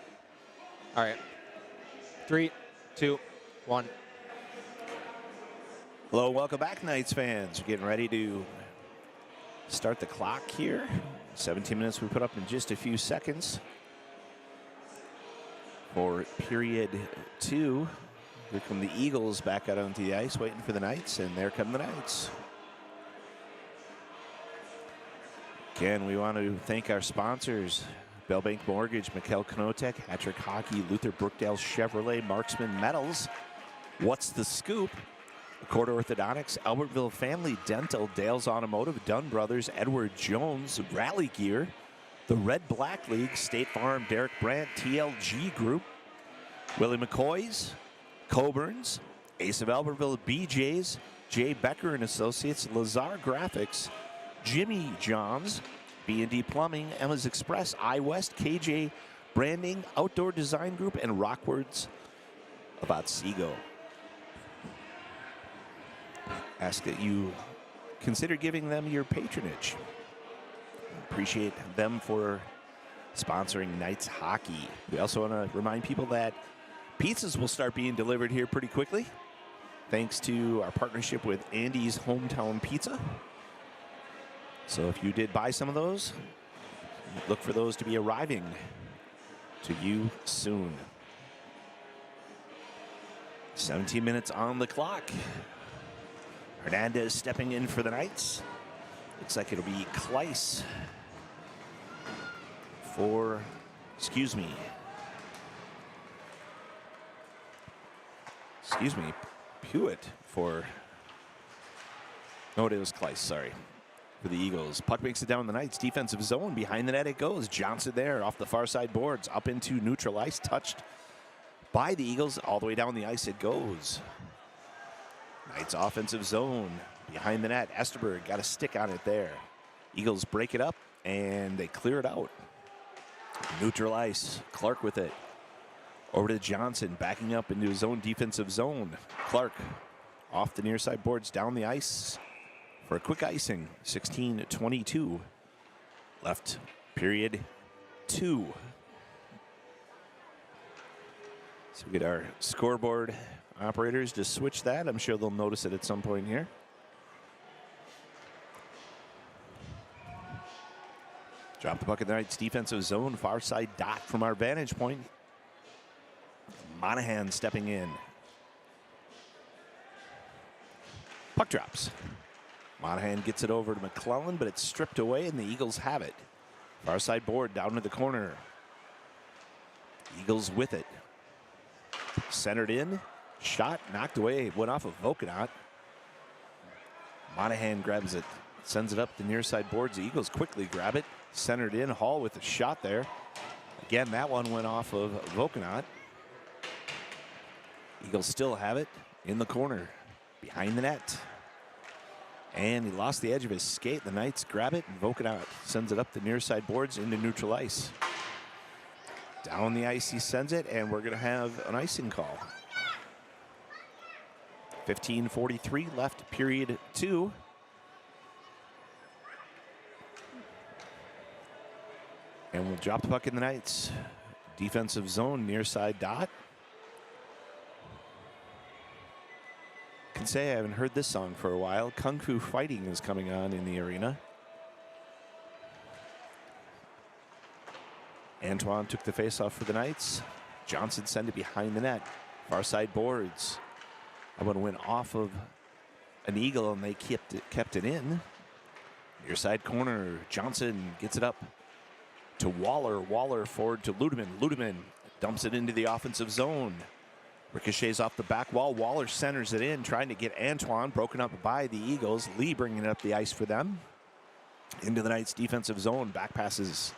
All right. 3, 2, 1. Hello, welcome back, Knights fans. We're getting ready to start the clock here. 17 minutes we put up in just a few seconds for period 2. Here come the Eagles back out onto the ice, waiting for the Knights, and there come the Knights. Again, we want to thank our sponsors: Bellbank Mortgage, Mikkel Knotek, Hattrick Hockey, Luther Brookdale Chevrolet, Marksman Metals, What's the Scoop, Accorda Orthodontics, Albertville Family Dental, Dale's Automotive, Dunn Brothers, Edward Jones, Rally Gear, the Red Black League, State Farm, Derek Brandt, TLG Group, Willie McCoy's, Coburn's, Ace of Albertville, BJ's, Jay Becker and Associates, Lazar Graphics, Jimmy Johns, B&D Plumbing, Emma's Express, iWest, KJ Branding, Outdoor Design Group, and Rockwards of Otsego. Ask that you consider giving them your patronage. Appreciate them for sponsoring Knights hockey. We also want to remind people that pizzas will start being delivered here pretty quickly, thanks to our partnership with Andy's Hometown Pizza. So if you did buy some of those, look for those to be arriving to you soon. 17 minutes on the clock. Hernandez stepping in for the Knights. Looks like it'll be Kleiss for, Pewitt for, no, it was Kleiss, sorry, for the Eagles. Puck makes it down the Knights' defensive zone. Behind the net it goes. Johnson there off the far side boards, up into neutral ice, touched by the Eagles. All the way down the ice it goes. Knights offensive zone. Behind the net, Esterberg got a stick on it there. Eagles break it up, and they clear it out. Neutral ice, Clark with it. Over to Johnson, backing up into his own defensive zone. Clark off the near side boards, down the ice for a quick icing. 16:22 left period 2. So we get our scoreboard operators to switch that. I'm sure they'll notice it at some point here. Drop the puck in the Knights defensive zone, far side dot from our vantage point. Monahan stepping in. Puck drops. Monahan gets it over to McClellan, but it's stripped away, and the Eagles have it. Far side board down to the corner. Eagles with it. Centered in. Shot knocked away. Went off of Vokenot. Monahan grabs it. Sends it up the near side boards. The Eagles quickly grab it. Centered in. Hall with a shot there. Again, that one went off of Vokenot. Eagles still have it in the corner. Behind the net. And he lost the edge of his skate. The Knights grab it, and Vokenot sends it up the near side boards into neutral ice. Down the ice he sends it, and we're going to have an icing call. 15:43 left, period 2. And we'll drop the puck in the Knights defensive zone, near side dot. Can say I haven't heard this song for a while. Kung Fu Fighting is coming on in the arena. Antoine took the face-off for the Knights. Johnson sent it behind the net. Far side boards. That one went off of an Eagle, and they kept it in. Near side corner, Johnson gets it up to Waller. Waller forward to Ludeman. Ludeman dumps it into the offensive zone. Ricochets off the back wall. Waller centers it in, trying to get Antoine, broken up by the Eagles. Lee bringing it up the ice for them. Into the Knights defensive zone. Back passes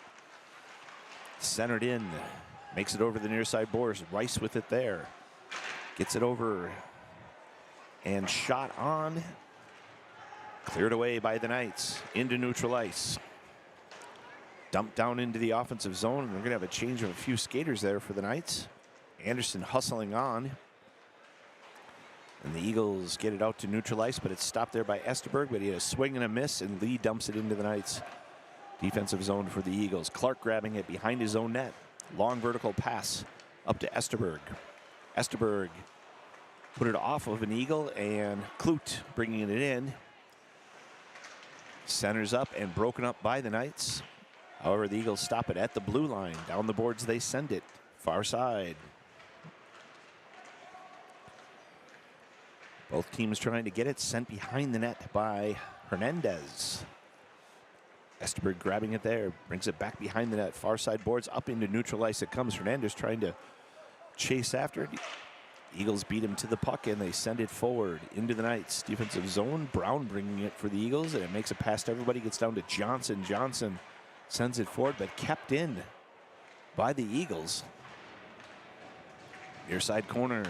centered in. Makes it over the near side boards. Rice with it there. Gets it over and shot on. Cleared away by the Knights. Into neutral ice. Dumped down into the offensive zone. We're going to have a change of a few skaters there for the Knights. Anderson hustling on. And the Eagles get it out to neutral ice, but it's stopped there by Esterberg, but he had a swing and a miss, and Lee dumps it into the Knights defensive zone for the Eagles. Clark grabbing it behind his own net. Long vertical pass up to Esterberg. Esterberg put it off of an Eagle, and Clute bringing it in. Centers up and broken up by the Knights. However, the Eagles stop it at the blue line. Down the boards they send it. Far side. Both teams trying to get it sent behind the net by Hernandez. Esterberg grabbing it there, brings it back behind the net. Far side boards up into neutral ice. It comes. Hernandez trying to chase after it. Eagles beat him to the puck, and they send it forward into the Knights. Defensive zone. Brown bringing it for the Eagles, and it makes it past everybody. Gets down to Johnson. Johnson sends it forward, but kept in by the Eagles. Near side corner.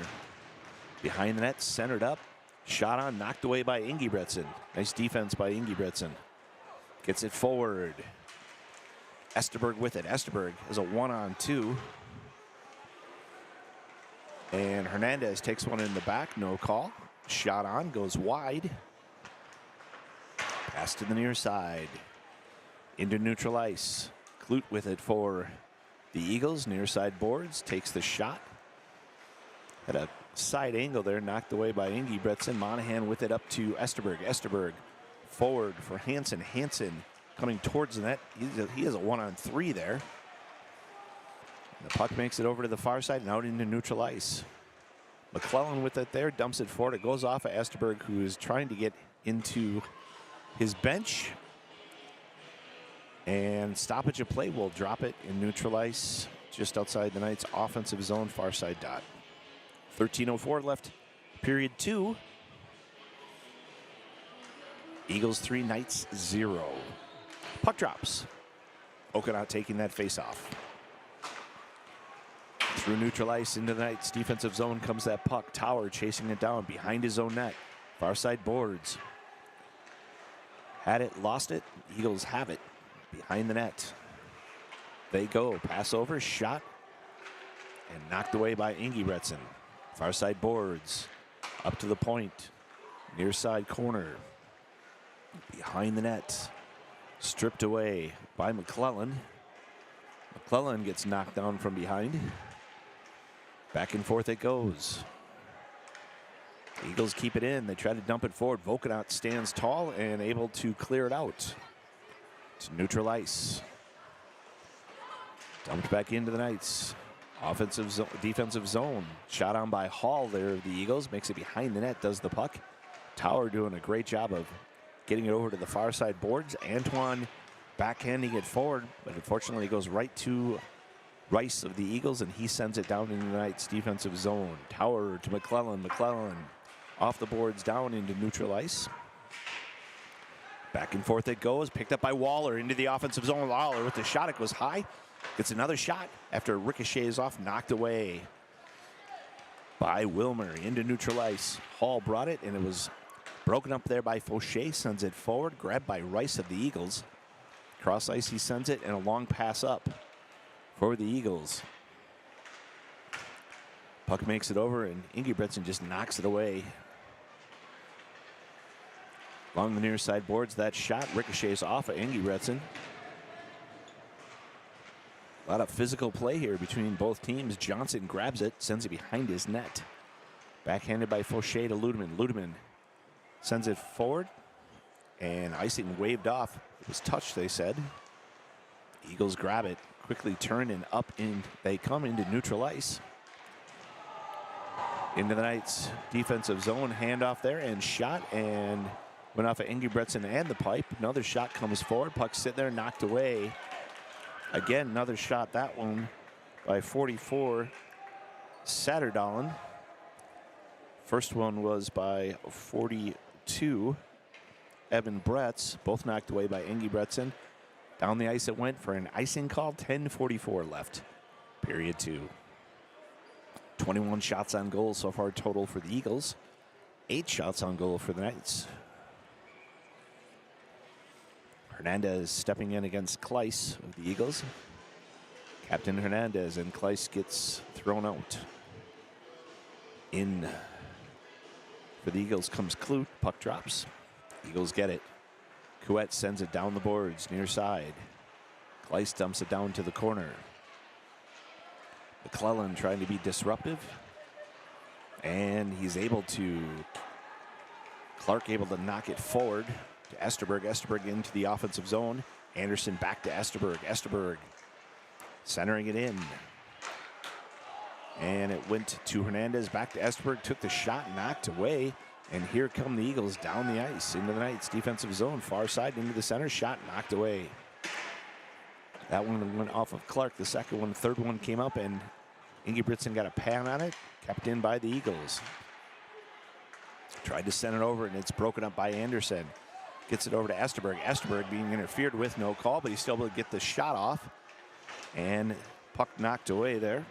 Behind the net, centered up. Shot on, knocked away by Ingebretson. Nice defense by Ingebretson. Gets it forward. Esterberg with it. Esterberg is a 1-on-2. And Hernandez takes one in the back, no call. Shot on, goes wide. Pass to the near side. Into neutral ice. Clute with it for the Eagles. Near side boards, takes the shot. Had a side angle there, knocked away by Ingebretson. Monahan with it up to Esterberg. Esterberg forward for Hansen. Hansen coming towards the net. He has a 1-on-3 there. The puck makes it over to the far side and out into neutral ice. McClellan with it there, dumps it forward. It goes off of Esterberg, who is trying to get into his bench. And stoppage of play will drop it in neutral ice just outside the Knights' offensive zone, far side dot. 13:04 left, period 2. Eagles 3, Knights 0. Puck drops. Okanot taking that face off. Through neutral ice into the Knights' defensive zone comes that puck. Tower chasing it down behind his own net. Far side boards. Had it, lost it. Eagles have it behind the net. They go. Pass over, shot, and knocked away by Ingebretson. Far side boards. Up to the point. Near side corner. Behind the net. Stripped away by McClellan. McClellan gets knocked down from behind. Back and forth it goes. Eagles keep it in. They try to dump it forward. Volkanot stands tall and able to clear it out to neutral ice. Dumped back into the Knights. Offensive zone, defensive zone. Shot on by Hall there of the Eagles. Makes it behind the net, does the puck. Tower doing a great job of getting it over to the far side boards. Antoine backhanding it forward, but unfortunately it goes right to Rice of the Eagles, and he sends it down into the Knights' defensive zone. Tower to McClellan. McClellan off the boards down into neutral ice. Back and forth it goes. Picked up by Waller into the offensive zone. Waller with the shot. It goes high. Gets another shot after ricochets off. Knocked away by Wilmer into neutral ice. Hall brought it, and it was broken up there by Fauché. Sends it forward. Grabbed by Rice of the Eagles. Cross ice he sends it, and a long pass up for the Eagles. Puck makes it over, and Ingebretson just knocks it away. Along the near side boards, that shot ricochets off of Ingebretson. A lot of physical play here between both teams. Johnson grabs it, sends it behind his net. Backhanded by Fauché to Ludeman. Ludeman sends it forward, and icing waved off. It was touched, they said. Eagles grab it, quickly turn and up in. They come into neutral ice. Into the Knights' defensive zone, handoff there, and shot, and went off of Ingebretson and the pipe. Another shot comes forward. Puck sit there, knocked away. Again, another shot, that one by 44, Satterdalen. First one was by 42, Evan Bretz. Both knocked away by Ingebretson. Down the ice it went for an icing call. 10:44 left, period 2. 21 shots on goal so far total for the Eagles. 8 shots on goal for the Knights. Hernandez stepping in against Kleiss of the Eagles. Captain Hernandez, and Kleiss gets thrown out. In for the Eagles comes Clute. Puck drops. Eagles get it. Couette sends it down the boards, near side. Kleiss dumps it down to the corner. McClellan trying to be disruptive. And he's able to, Clark able to knock it forward to Esterberg. Esterberg into the offensive zone. Anderson back to Esterberg. Esterberg centering it in. And it went to Hernandez, back to Esterberg, took the shot, knocked away. And here come the Eagles down the ice into the Knights defensive zone, far side into the center, shot knocked away. That one went off of Clark. The second one, the third one came up, and Ingebrigtsen got a pan on it, kept in by the Eagles. Tried to send it over, and it's broken up by Anderson. Gets it over to Esterberg. Esterberg being interfered with, no call, but he's still able to get the shot off. And puck knocked away there.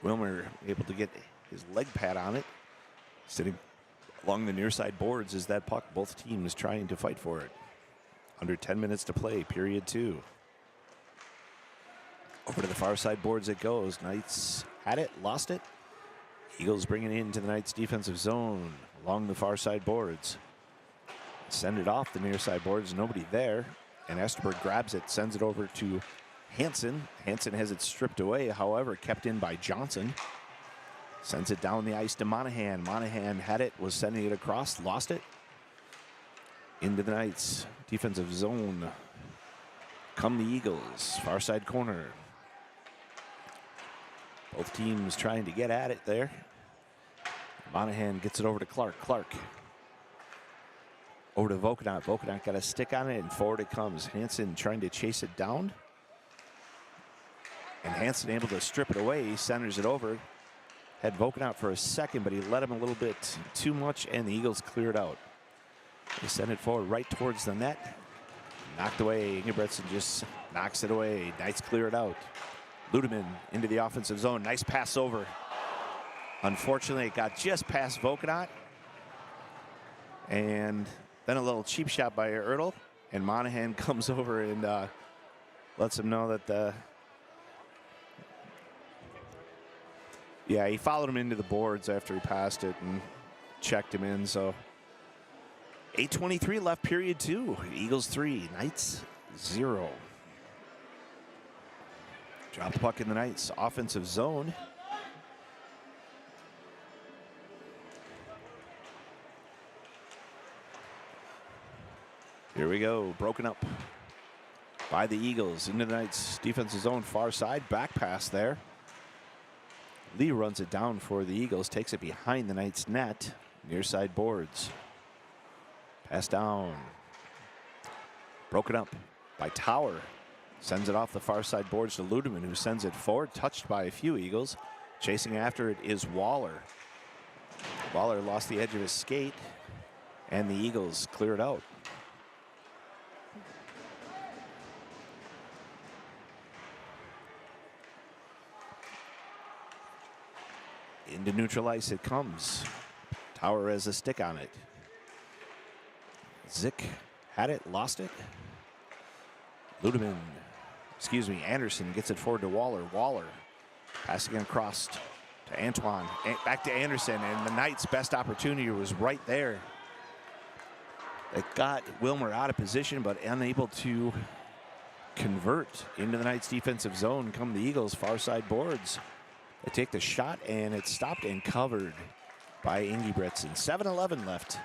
Wilmer able to get his leg pad on it, sitting along the near side boards as that puck, both teams trying to fight for it. Under 10 minutes to play, period 2. Over to the far side boards it goes. Knights had it, lost it. Eagles bringing it into the Knights defensive zone along the far side boards. Send it off the near side boards, nobody there. And Esterberg grabs it, sends it over to Hansen. Hansen has it stripped away, however, kept in by Johnson. Sends it down the ice to Monahan. Monahan had it, was sending it across, lost it. Into the Knights defensive zone. Come the Eagles, far side corner. Both teams trying to get at it there. Monahan gets it over to Clark. Clark over to Vokanot. Vokanot got a stick on it, and forward it comes. Hansen trying to chase it down. And Hansen able to strip it away. He centers it over. Had Vokanot for a second, but he let him a little bit too much, and the Eagles cleared out. They send it forward right towards the net. Knocked away. Ingebrigtsen just knocks it away. Knights clear it out. Ludeman into the offensive zone. Nice pass over. Unfortunately, it got just past Vokanot. And then a little cheap shot by Ertl. And Monahan comes over and lets him know that yeah, he followed him into the boards after he passed it and checked him in. So 8:23 left, period 2. Eagles 3, Knights 0. Drop the puck in the Knights offensive zone. Here we go, broken up by the Eagles into the Knights defensive zone, far side, back pass there. Lee runs it down for the Eagles, takes it behind the Knights net, near side boards. Pass down. Broken up by Tower. Sends it off the far side boards to Ludeman, who sends it forward, touched by a few Eagles. Chasing after it is Waller. Waller lost the edge of his skate, and the Eagles clear it out. Into neutral ice it comes. Tower has a stick on it. Zick had it, lost it. Ludeman, Anderson gets it forward to Waller. Waller passing across to Antoine. Back to Anderson, and the Knights' best opportunity was right there. It got Wilmer out of position, but unable to convert into the Knights' defensive zone. Come the Eagles, far side boards. They take the shot, and it's stopped and covered by Ingebrigtsen. 7:11 left,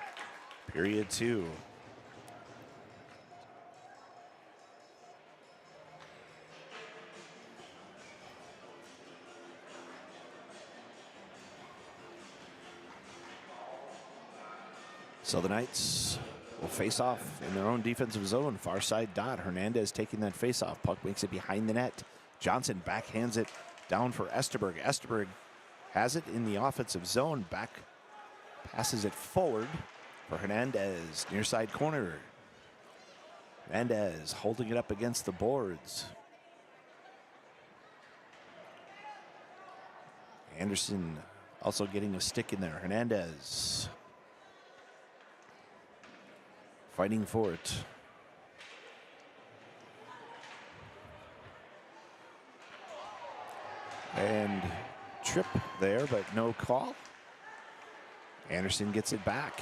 period 2. So the Knights will face off in their own defensive zone, far side dot. Hernandez taking that face off. Puck makes it behind the net. Johnson backhands it down for Esterberg. Esterberg has it in the offensive zone. Back passes it forward for Hernandez, near side corner. Hernandez holding it up against the boards. Anderson also getting a stick in there. Hernandez fighting for it. And trip there, but no call. Anderson gets it back.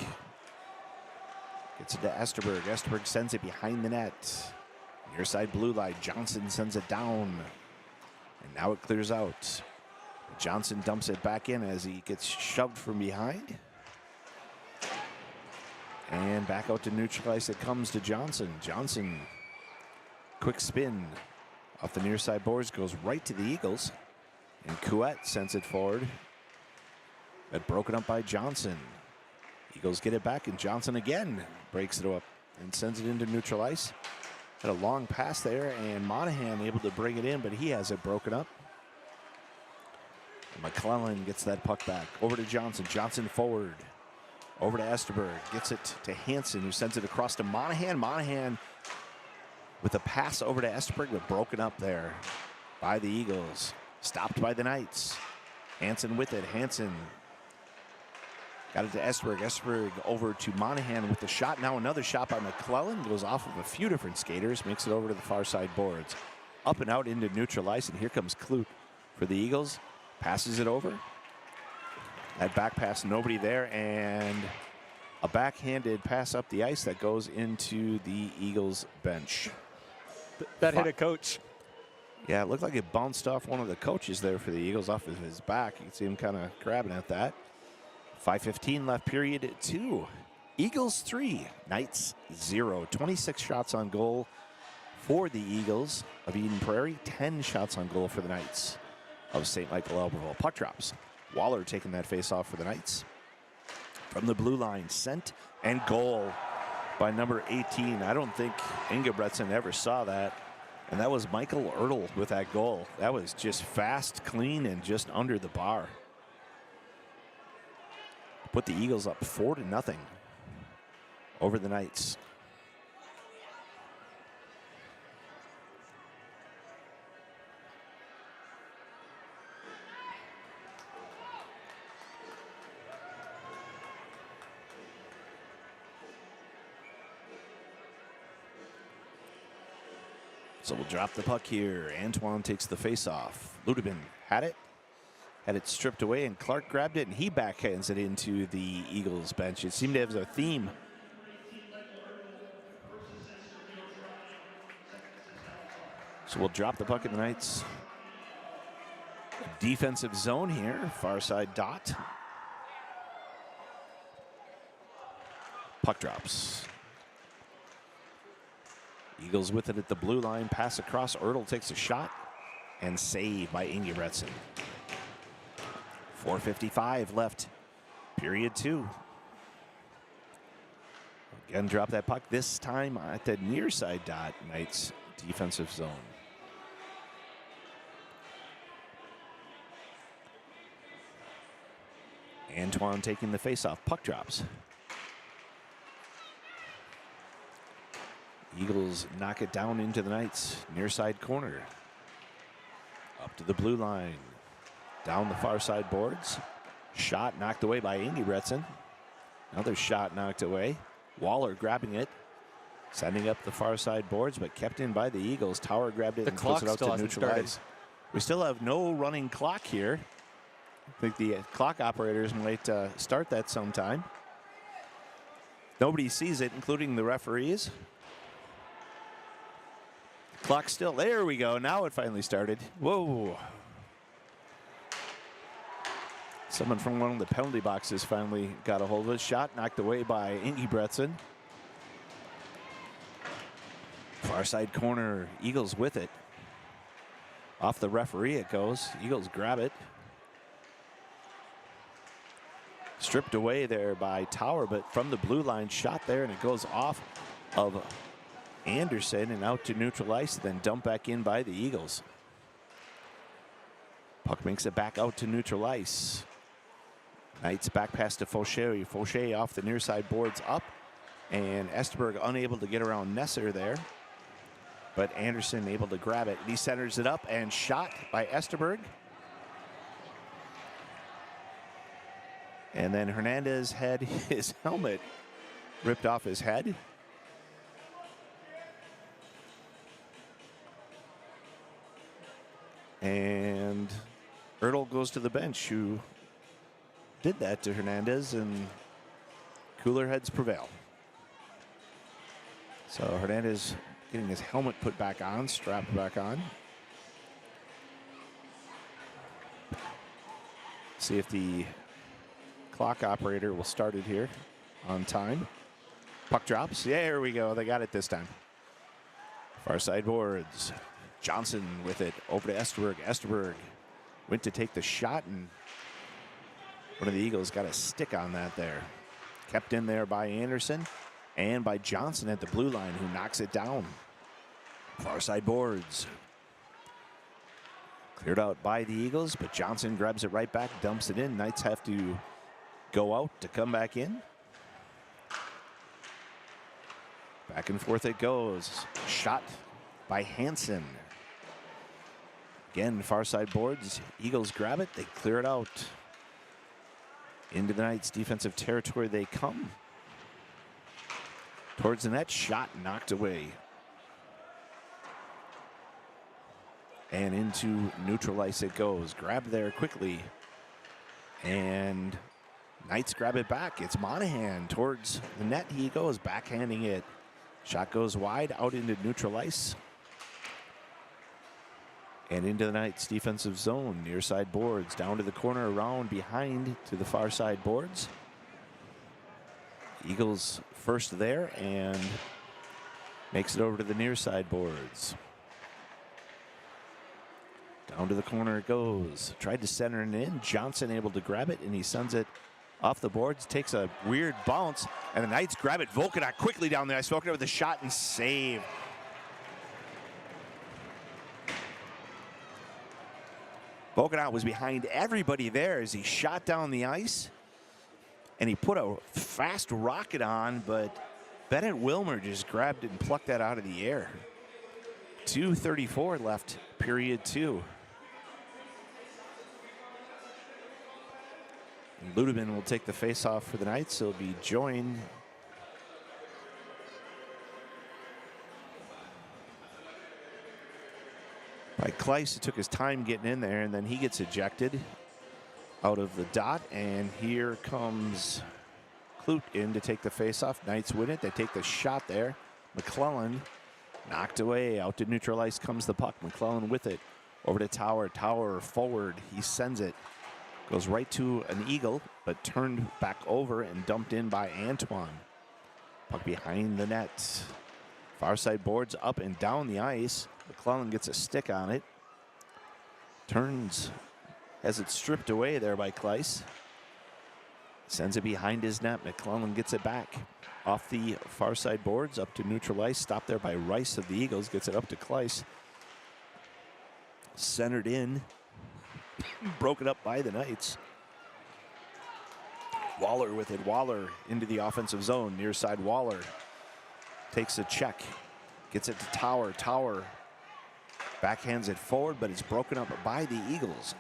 Gets it to Esterberg. Esterberg sends it behind the net. Near side blue line. Johnson sends it down. And Now it clears out. Johnson dumps it back in as he gets shoved from behind. And back out to neutral ice it comes to Johnson. Johnson, quick spin off the near side boards, goes right to the Eagles. And Couette sends it forward. But broken up by Johnson. Eagles get it back, and Johnson again breaks it up and sends it into neutral ice. Had a long pass there, and Monahan able to bring it in, but he has it broken up. And McClellan gets that puck back. Over to Johnson. Johnson forward. Over to Esterberg. Gets it to Hansen, who sends it across to Monahan. Monahan with a pass over to Esterberg, but broken up there by the Eagles. Stopped by the Knights. Hansen with it. Hansen got it to Esterberg. Esterberg over to Monahan with the shot. Now another shot by McClellan. Goes off of a few different skaters. Makes it over to the far side boards. Up and out into neutral ice. And here comes Kloot for the Eagles. Passes it over. That back pass, nobody there. And a backhanded pass up the ice that goes into the Eagles bench. That hit a coach. Yeah, it looked like it bounced off one of the coaches there for the Eagles, off of his back. You can see him kind of grabbing at that. 5:15 left, period 2. Eagles 3, Knights 0. 26 shots on goal for the Eagles of Eden Prairie. 10 shots on goal for the Knights of St. Michael Albertville. Puck drops. Waller taking that face off for the Knights. From the blue line, sent and goal by number 18. I don't think Ingebretson ever saw that. And that was Michael Ertl with that goal. That was just fast, clean, and just under the bar. Put the Eagles up 4-0 over the Knights. So we'll drop the puck here. Antoine takes the face-off. Ludebin had it stripped away, and Clark grabbed it, and he backhands it into the Eagles bench. It seemed to have a theme. So we'll drop the puck in the Knights' defensive zone here. Far side dot. Puck drops. Eagles with it at the blue line. Pass across. Ertl takes a shot and save by Ingebretson. 4:55 left, period 2. Again, drop that puck, this time at the near side dot, Knights defensive zone. Antoine taking the face-off. Puck drops. Eagles knock it down into the Knights near side corner. Up to the blue line. Down the far side boards. Shot knocked away by Ingebretson. Another shot knocked away. Waller grabbing it. Sending up the far side boards, but kept in by the Eagles. Tower grabbed it and puts it out to neutral ice. We still have no running clock here. I think the clock operators might start that sometime. Nobody sees it, including the referees. Clock still, there we go. Now it finally started. Whoa. Someone from one of the penalty boxes finally got a hold of it. Shot knocked away by Ingebretson. Far side corner, Eagles with it. Off the referee it goes. Eagles grab it. Stripped away there by Tower, but from the blue line, shot there, and it goes off of Anderson and out to neutral ice, then dumped back in by the Eagles. Puck makes it back out to neutral ice. Knights back pass to Fauché. Fauché off the near side boards up, and Esterberg unable to get around Nesser there. But Anderson able to grab it. He centers it up and shot by Esterberg. And then Hernandez had his helmet ripped off his head. And Ertl goes to the bench, who did that to Hernandez, and cooler heads prevail. So Hernandez getting his helmet put back on, strapped back on. See if the clock operator will start it here on time. Puck drops. Yeah, here we go. They got it this time. Far side boards. Johnson with it over to Esterberg. Esterberg went to take the shot, and one of the Eagles got a stick on that there. Kept in there by Anderson and by Johnson at the blue line, who knocks it down. Far side boards. Cleared out by the Eagles, but Johnson grabs it right back, dumps it in. Knights have to go out to come back in. Back and forth it goes. Shot by Hansen. Again, far side boards. Eagles grab it. They clear it out. Into the Knights' defensive territory they come. Towards the net. Shot knocked away. And into neutral ice it goes. Grabbed there quickly. And Knights grab it back. It's Monahan towards the net. He goes, backhanding it. Shot goes wide, out into neutral ice. And into the Knights' defensive zone. Near side boards, down to the corner, around behind to the far side boards. Eagles first there and makes it over to the near side boards. Down to the corner it goes. Tried to center it in. Johnson able to grab it, and he sends it off the boards. Takes a weird bounce, and the Knights grab it. Volkanov quickly down there. Volkanov with a shot and save. Volkanov was behind everybody there as he shot down the ice, and he put a fast rocket on, but Bennett Wilmer just grabbed it and plucked that out of the air. 2:34 left, period 2. And Ludeman will take the face-off for the Knights. He'll be joined by Kleiss, who took his time getting in there, and then he gets ejected out of the dot. And here comes Clute in to take the face-off. Knights win it. They take the shot there. McClellan knocked away. Out to neutral ice comes the puck. McClellan with it. Over to Tower. Tower forward. He sends it. Goes right to an Eagle, but turned back over and dumped in by Antoine. Puck behind the net. Far side boards up and down the ice. McClellan gets a stick on it. Turns, has it stripped away there by Kleiss. Sends it behind his net. McClellan gets it back. Off the far side boards, up to neutral ice. Stopped there by Rice of the Eagles. Gets it up to Kleiss. Centered in. Broken up by the Knights. Waller with it. Waller into the offensive zone. Near side Waller takes a check. Gets it to Tower. Tower backhands it forward, but it's broken up by the Eagles.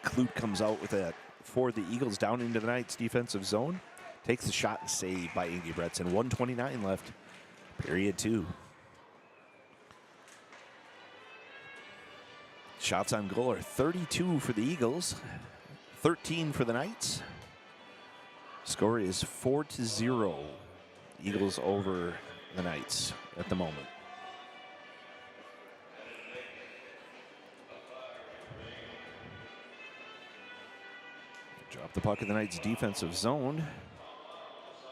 Clute comes out with it for the Eagles down into the Knights' defensive zone. Takes the shot and save by Inge Bretson. 1:29 left, period 2. Shots on goal are 32 for the Eagles, 13 for the Knights. Score is 4-0. Eagles over the Knights at the moment. Drop the puck in the Knights' defensive zone.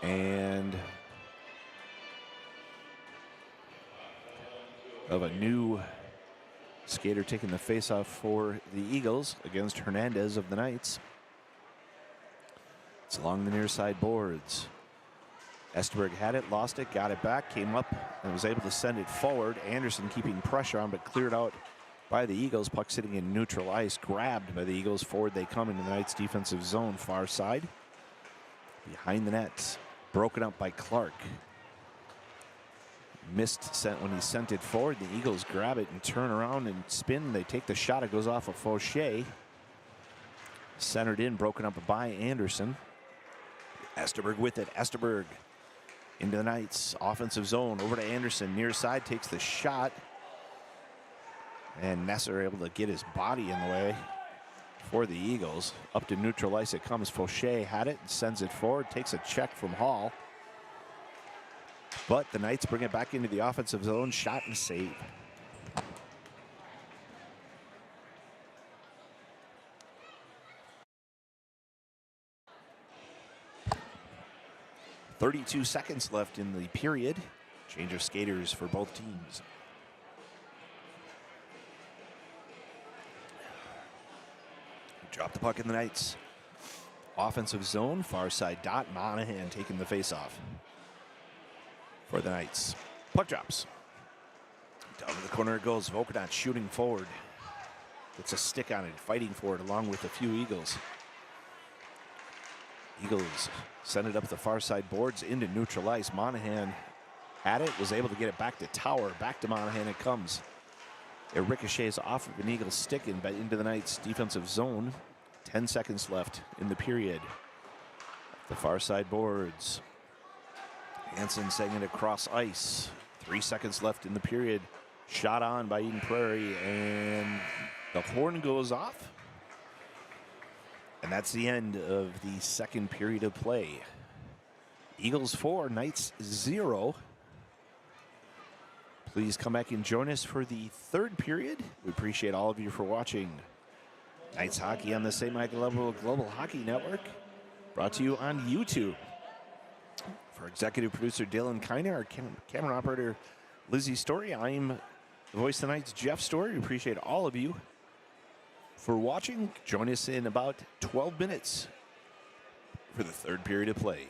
And of a new skater taking the face-off for the Eagles against Hernandez of the Knights. It's along the near side boards. Esterberg had it, lost it, got it back, came up, and was able to send it forward. Anderson keeping pressure on, but cleared out by the Eagles. Puck sitting in neutral ice, grabbed by the Eagles. Forward they come into the Knights' defensive zone, far side. Behind the net, broken up by Clark. Missed sent when he sent it forward. The Eagles grab it and turn around and spin. They take the shot. It goes off of Fauché. Centered in, broken up by Anderson. Esterberg with it. Esterberg into the Knights' offensive zone. Over to Anderson. Near side, takes the shot. And Nesser able to get his body in the way for the Eagles. Up to neutral ice it comes. Fauché had it and sends it forward. Takes a check from Hall. But the Knights bring it back into the offensive zone. Shot and save. 32 seconds left in the period. Change of skaters for both teams. Drop the puck in the Knights. Offensive zone, far side dot. Monahan taking the face-off for the Knights. Puck drops. Down to the corner it goes. Volkanot shooting forward. Gets a stick on it, fighting for it along with a few Eagles. Eagles send it up the far side boards into neutral ice. Monahan had it, was able to get it back to Tower. Back to Monahan it comes. It ricochets off of an Eagle stick and into the Knights' defensive zone. 10 seconds left in the period. The far side boards. Hansen sending it across ice. 3 seconds left in the period. Shot on by Eden Prairie, and the horn goes off. And that's the end of the second period of play. Eagles 4, Knights 0. Please come back and join us for the third period. We appreciate all of you for watching Knights Hockey on the St. Michael Level Global Hockey Network, brought to you on YouTube. For executive producer Dylan Kiner, our camera operator Lizzie Story, I'm the voice of the Knights, Jeff Story. We appreciate all of you for watching. Join us in about 12 minutes for the third period of play.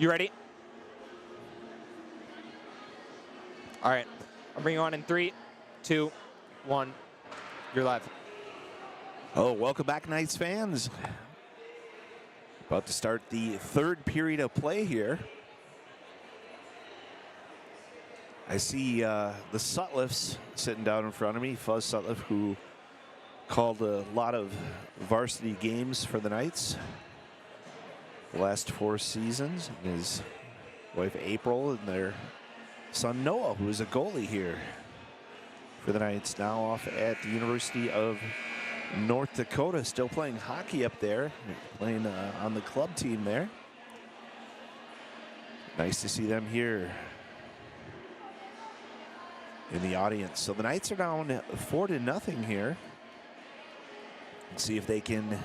You ready? All right. I'll bring you on in 3, 2, 1. You're live. Oh, welcome back, Knights fans. About to start the third period of play here. I see the Sutliffs sitting down in front of me. Fuzz Sutliff, who called a lot of varsity games for the Knights the last 4 seasons. And his wife April and their son Noah, who is a goalie here for the Knights, now off at the University of North Dakota, still playing hockey up there, playing on the club team there. Nice to see them here in the audience. So the Knights are down 4-0 here. Let's see if they can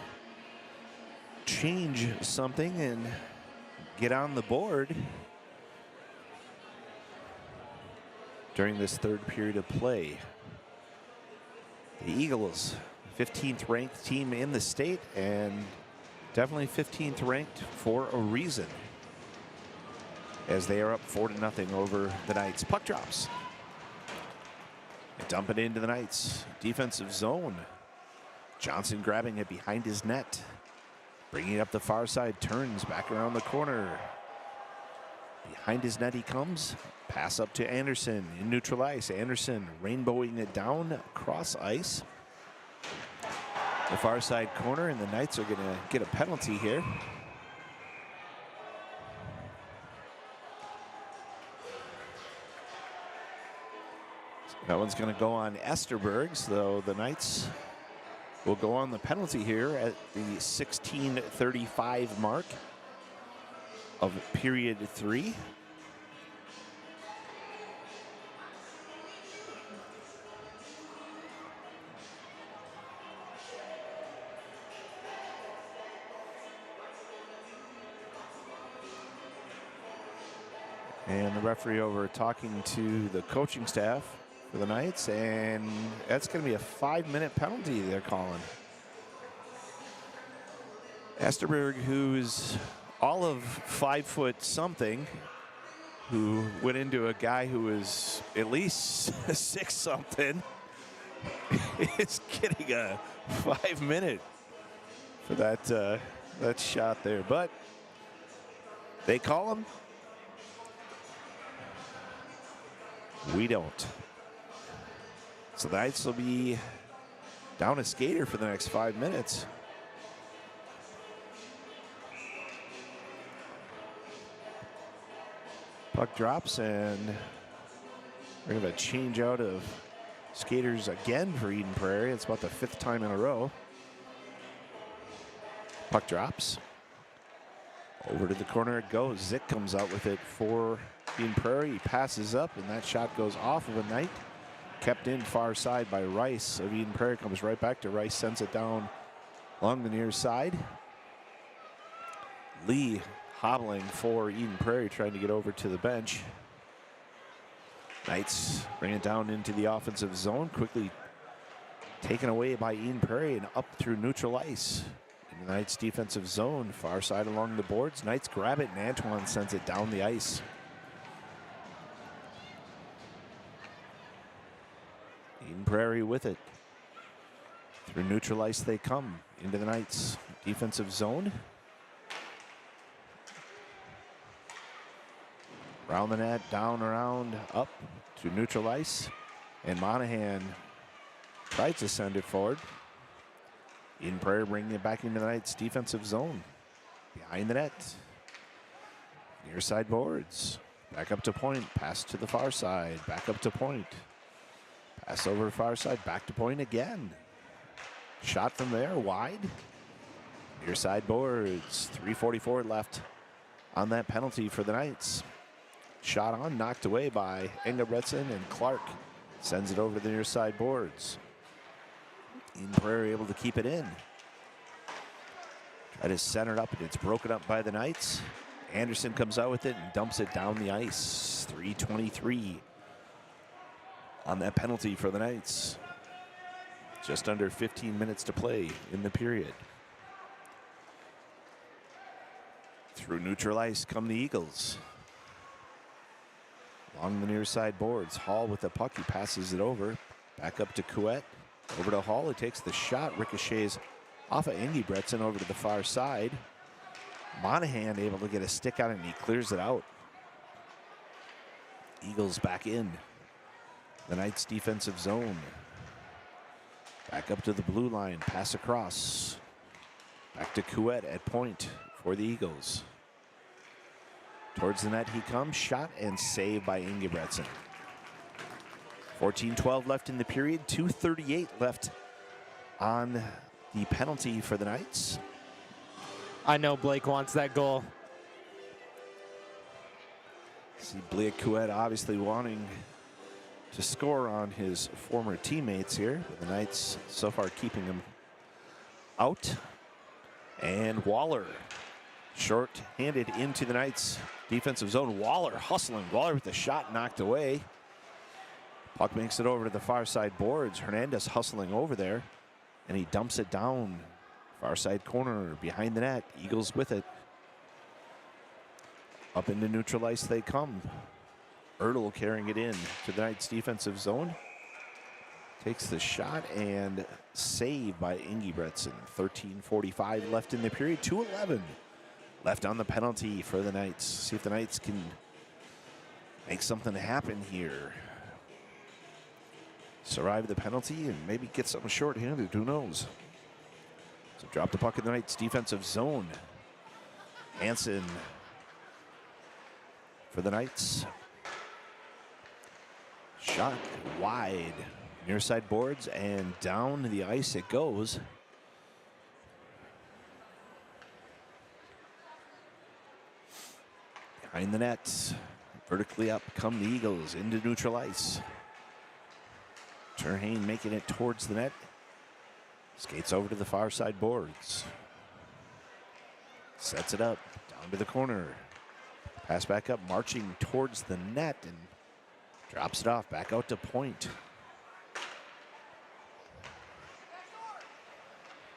change something and get on the board during this third period of play. The Eagles, 15th ranked team in the state, and definitely 15th ranked for a reason, as they are up 4-0 over the Knights. Puck drops. Dump it into the Knights. Defensive zone. Johnson grabbing it behind his net. Bringing it up the far side. Turns back around the corner. Behind his net he comes. Pass up to Anderson in neutral ice. Anderson rainbowing it down across ice. The far side corner, and the Knights are going to get a penalty here. That one's going to go on Esterbergs, though the Knights will go on the penalty here at the 16:35 mark of period 3. And the referee over talking to the coaching staff for the Knights, and that's going to be a 5-minute penalty they're calling. Esterberg, who's all of 5 foot something, who went into a guy who was at least 6 something, is getting a 5-minute for that shot there. But they call him. We don't. So the Knights will be down a skater for the next 5 minutes. Puck drops, and we're going to have a change out of skaters again for Eden Prairie. It's about the 5th time in a row. Puck drops. Over to the corner it goes. Zick comes out with it for Eden Prairie. He passes up, and that shot goes off of a Knight. Kept in far side by Rice of Eden Prairie. Comes right back to Rice, sends it down along the near side. Lee hobbling for Eden Prairie, trying to get over to the bench. Knights bring it down into the offensive zone. Quickly taken away by Eden Prairie and up through neutral ice. In the Knights defensive zone, far side along the boards. Knights grab it, and Antoine sends it down the ice. Eden Prairie with it. Through neutral ice they come into the Knights defensive zone. Around the net, down, around, up to neutral ice. And Monahan tries to send it forward. Eden Prairie bringing it back into the Knights defensive zone. Behind the net. Near side boards. Back up to point. Pass to the far side. Back up to point. Pass over to far side. Back to point again. Shot from there. Wide. Near side boards. 3:44 left on that penalty for the Knights. Shot on. Knocked away by Engelbretson, and Clark sends it over the near side boards. Eden Prairie able to keep it in. That is centered up, and it's broken up by the Knights. Anderson comes out with it and dumps it down the ice. 3:23 on that penalty for the Knights. Just under 15 minutes to play in the period. Through neutral ice come the Eagles. Along the near side boards, Hall with the puck, he passes it over. Back up to Couette, over to Hall, who takes the shot, ricochets off of Ingebretson over to the far side. Monahan able to get a stick on it, and he clears it out. Eagles back in the Knights' defensive zone. Back up to the blue line, pass across. Back to Couette at point for the Eagles. Towards the net he comes, shot and save by Ingebretson. 14-12 left in the period, 2:38 left on the penalty for the Knights. I know Blake wants that goal. See Blake Couette obviously wanting to score on his former teammates here. But the Knights so far keeping him out. And Waller short-handed into the Knights' defensive zone. Waller hustling. Waller with the shot knocked away. Puck makes it over to the far side boards. Hernandez hustling over there. And he dumps it down. Far side corner behind the net. Eagles with it. Up into neutral ice they come. Ertl carrying it in to the Knights' defensive zone. Takes the shot and saved by Ingebretson. 13:45 left in the period. 2:11 left on the penalty for the Knights. See if the Knights can make something happen here. Survive the penalty and maybe get something short-handed. Who knows? So drop the puck in the Knights' defensive zone. Hansen for the Knights. Shot wide. Near side boards and down the ice it goes. Behind the net. Vertically up come the Eagles into neutral ice. Terhane making it towards the net. Skates over to the far side boards. Sets it up, down to the corner. Pass back up, marching towards the net and drops it off, back out to point.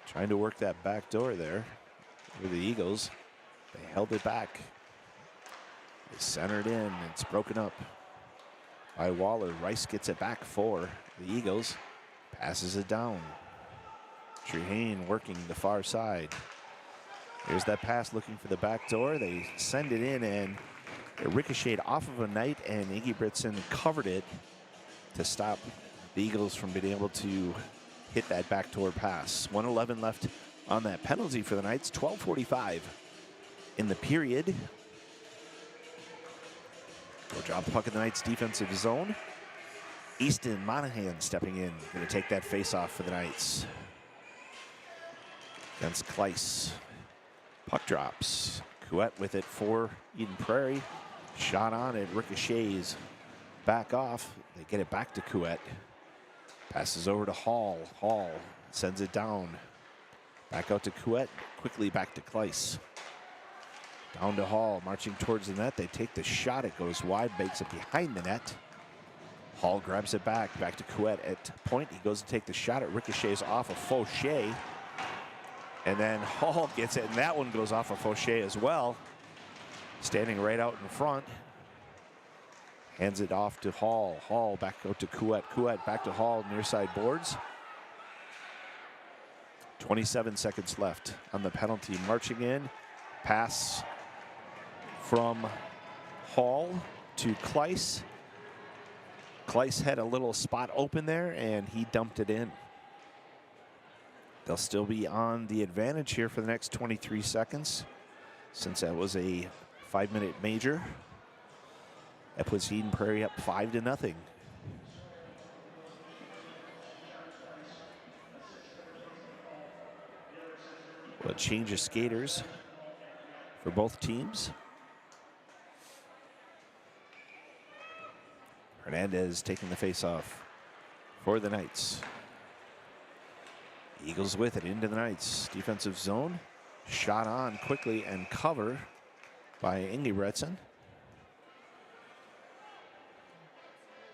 Trying to work that back door there with the Eagles. They held it back. They centered in, it's broken up by Waller. Rice gets it back for the Eagles. Passes it down. Terhane working the far side. Here's that pass looking for the back door. They send it in and it ricocheted off of a Knight and Ingebretson covered it to stop the Eagles from being able to hit that backdoor pass. 1:11 left on that penalty for the Knights. 12:45 in the period. Go drop the puck in the Knights' defensive zone. Easton Monahan stepping in. Going to take that face-off for the Knights. Against Kleiss. Puck drops. Couette with it for Eden Prairie. Shot on it. Ricochets back off. They get it back to Couette. Passes over to Hall. Hall sends it down. Back out to Couette. Quickly back to Kleiss. Down to Hall. Marching towards the net. They take the shot. It goes wide. Makes it behind the net. Hall grabs it back. Back to Couette at point. He goes to take the shot. It ricochets off of Fauché. And then Hall gets it. And that one goes off of Fauché as well. Standing right out in front. Hands it off to Hall. Hall back out to Couette. Couette back to Hall, near side boards. 27 seconds left on the penalty. Marching in. Pass from Hall to Kleiss. Kleiss had a little spot open there and he dumped it in. They'll still be on the advantage here for the next 23 seconds since that was a 5-minute major. That puts Eden Prairie up 5-0. Well, a change of skaters for both teams. Hernandez taking the face-off for the Knights. Eagles with it into the Knights' defensive zone. Shot on quickly and cover by Ingebretson.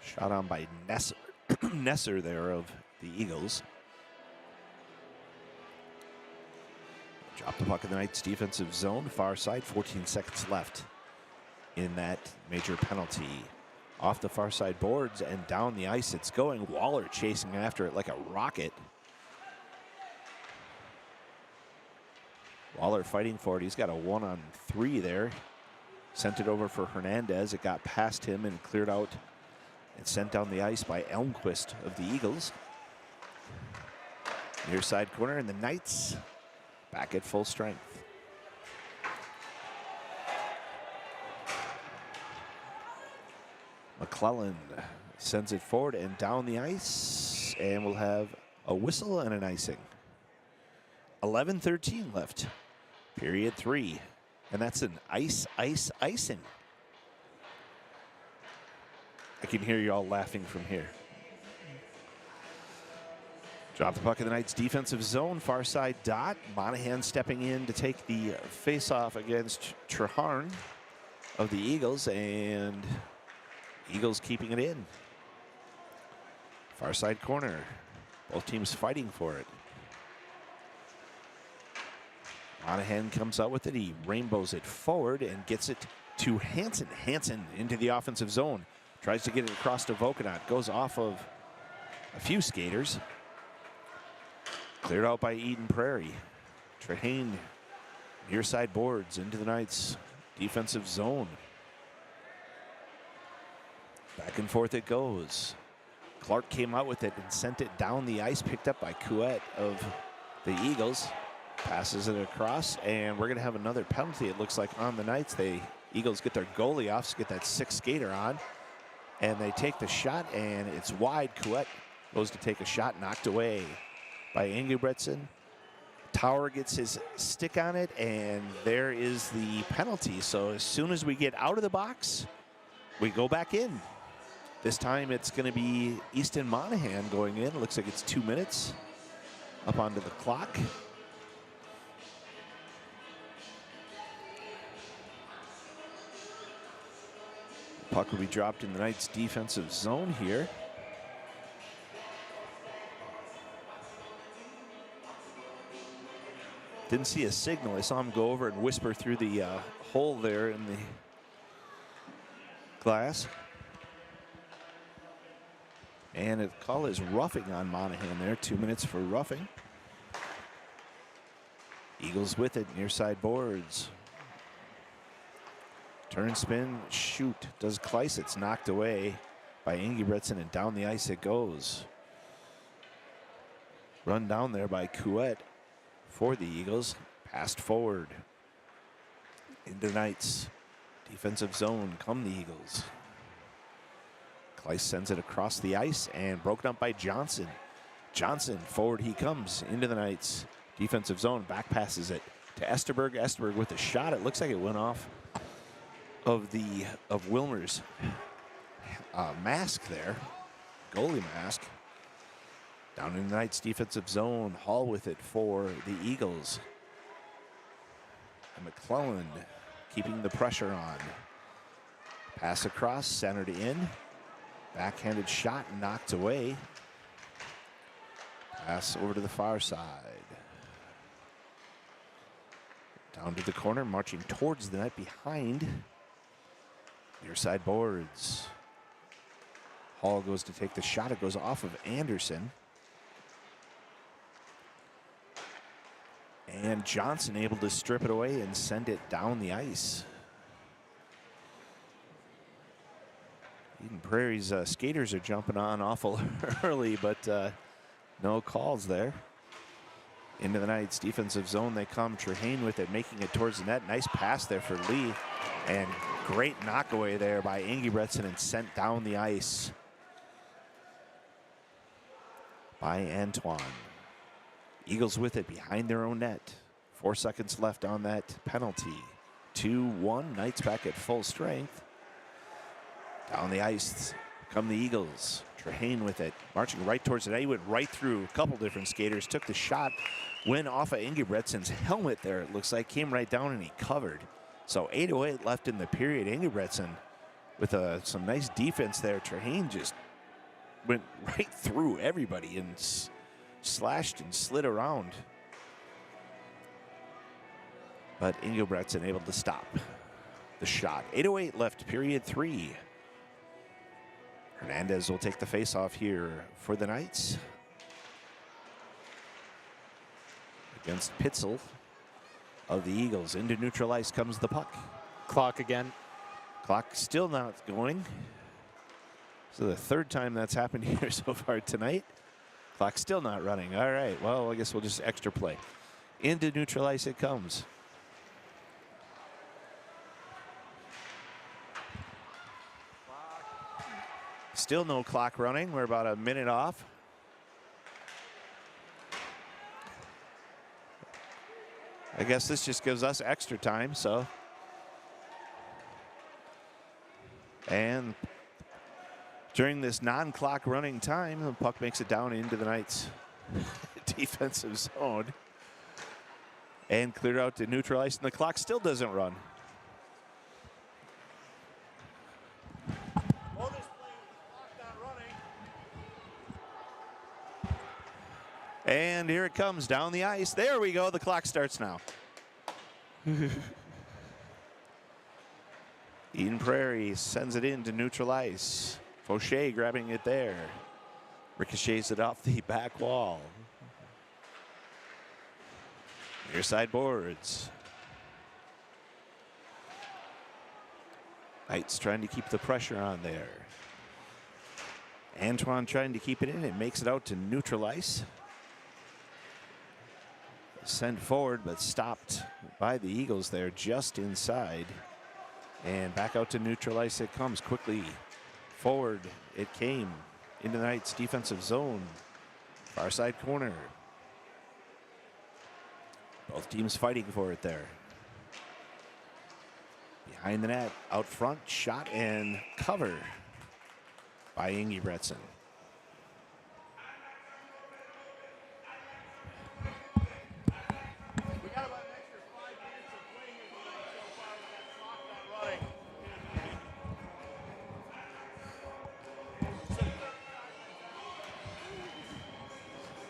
Shot on by Nesser there of the Eagles. Drop the puck in the Knights' defensive zone, far side, 14 seconds left in that major penalty. Off the far side boards and down the ice it's going. Waller chasing after it like a rocket. Waller fighting for it. He's got a 1-on-3 there. Sent it over for Hernandez. It got past him and cleared out and sent down the ice by Elmquist of the Eagles. Near side corner, and the Knights back at full strength. McClellan sends it forward and down the ice, and we'll have a whistle and an icing. 11:13 left, period 3, and that's an icing. I can hear you all laughing from here. Drop the puck in the Knights' defensive zone, far side dot. Monahan stepping in to take the face-off against Traharn of the Eagles, and Eagles keeping it in. Far side corner. Both teams fighting for it. Monahan comes out with it. He rainbows it forward and gets it to Hansen. Hansen into the offensive zone. Tries to get it across to Vokanot. Goes off of a few skaters. Cleared out by Eden Prairie. Trehane near side boards into the Knights' defensive zone. Back and forth it goes. Clark came out with it and sent it down the ice, picked up by Couette of the Eagles. Passes it across, and we're going to have another penalty, it looks like, on the Knights. The Eagles get their goalie off to get that 6th skater on, and they take the shot, and it's wide. Couette goes to take a shot, knocked away by Engebretson. Tower gets his stick on it, and there is the penalty. So as soon as we get out of the box, we go back in. This time it's going to be Easton Monahan going in. It looks like it's 2 minutes up onto the clock. Puck will be dropped in the Knights' defensive zone here. Didn't see a signal. I saw him go over and whisper through the hole there in the glass. And the call is roughing on Monahan there. 2 minutes for roughing. Eagles with it, near side boards. Turn, spin, shoot. Does Kleiss. It's knocked away by Engebretson, and down the ice it goes. Run down there by Couette for the Eagles. Passed forward into the Knights' defensive zone. Come the Eagles. Kleiss sends it across the ice and broken up by Johnson. Johnson, forward he comes into the Knights' defensive zone. Back passes it to Esterberg. Esterberg with a shot. It looks like it went off of Wilmer's mask there, goalie mask. Down in the Knights' defensive zone. Hall with it for the Eagles. And McClellan keeping the pressure on. Pass across, centered in. Backhanded shot knocked away. Pass over to the far side. Down to the corner, marching towards the net behind. Near side boards. Hall goes to take the shot. It goes off of Anderson. And Johnson able to strip it away and send it down the ice. Eden Prairie's skaters are jumping on awful early, but no calls there. Into the Knights' defensive zone they come. Trehane with it, making it towards the net. Nice pass there for Lee. And great knockaway there by Engebretson and sent down the ice by Antoine. Eagles with it behind their own net. 4 seconds left on that penalty. 2-1, Knights back at full strength. Down the ice come the Eagles. Trehane with it, marching right towards it. He went right through a couple different skaters, took the shot, went off of Engebretson's helmet there. It looks like came right down and he covered. So 8:08 left in the period. Engebretson with some nice defense there. Trehane just went right through everybody and slashed and slid around. But Engelbretson able to stop the shot. 8:08 left, period 3. Hernandez will take the face-off here for the Knights. Against Pitzel of the Eagles. Into neutral ice comes the puck. Clock again. Clock still not going. So the third time that's happened here so far tonight. Clock still not running. All right, well, I guess we'll just extra play. Into neutral ice it comes. Still no clock running. We're about a minute off. I guess this just gives us extra time, so. And during this non-clock running time, the puck makes it down into the Knights' defensive zone. And cleared out to neutral ice, and the clock still doesn't run. And here it comes down the ice. There we go. The clock starts now. Eden Prairie sends it into neutral ice. Fauché grabbing it there. Ricochets it off the back wall. Near side boards. Knights trying to keep the pressure on there. Antoine trying to keep it in. It makes it out to neutral ice. Sent forward, but stopped by the Eagles there just inside. And back out to neutral ice it comes quickly. Forward it came into the Knights' defensive zone. Far side corner. Both teams fighting for it there. Behind the net, out front, shot and cover by Engelbretson.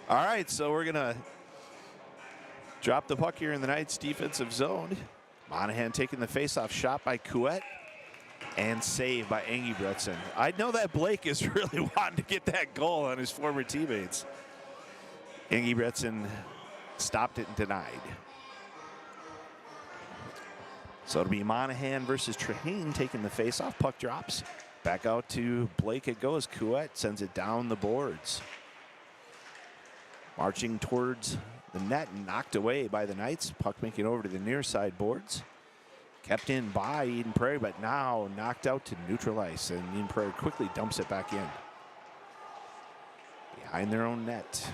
All right, so we're gonna drop the puck here in the Knights' defensive zone. Monahan taking the face-off shot by Couette and saved by Engelbretson. I know that Blake is really wanting to get that goal on his former teammates. Engelbretson stopped it and denied. So it'll be Monahan versus Trehane taking the face-off. Puck drops. Back out to Blake it goes. Couette sends it down the boards. Marching towards the net, knocked away by the Knights. Puck making over to the near side boards. Kept in by Eden Prairie, but now knocked out to neutral ice. And Eden Prairie quickly dumps it back in. Behind their own net.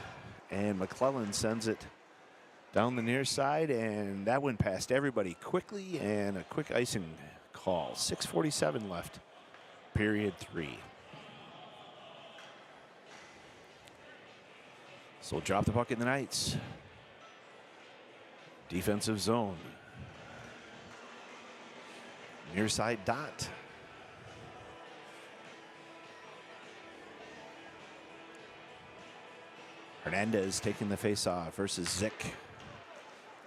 And McClellan sends it down the near side, and that went past everybody quickly, and a quick icing call. 6:47 left, period 3. So we'll drop the puck in the Knights' defensive zone. Near side dot. Hernandez taking the face-off versus Zick.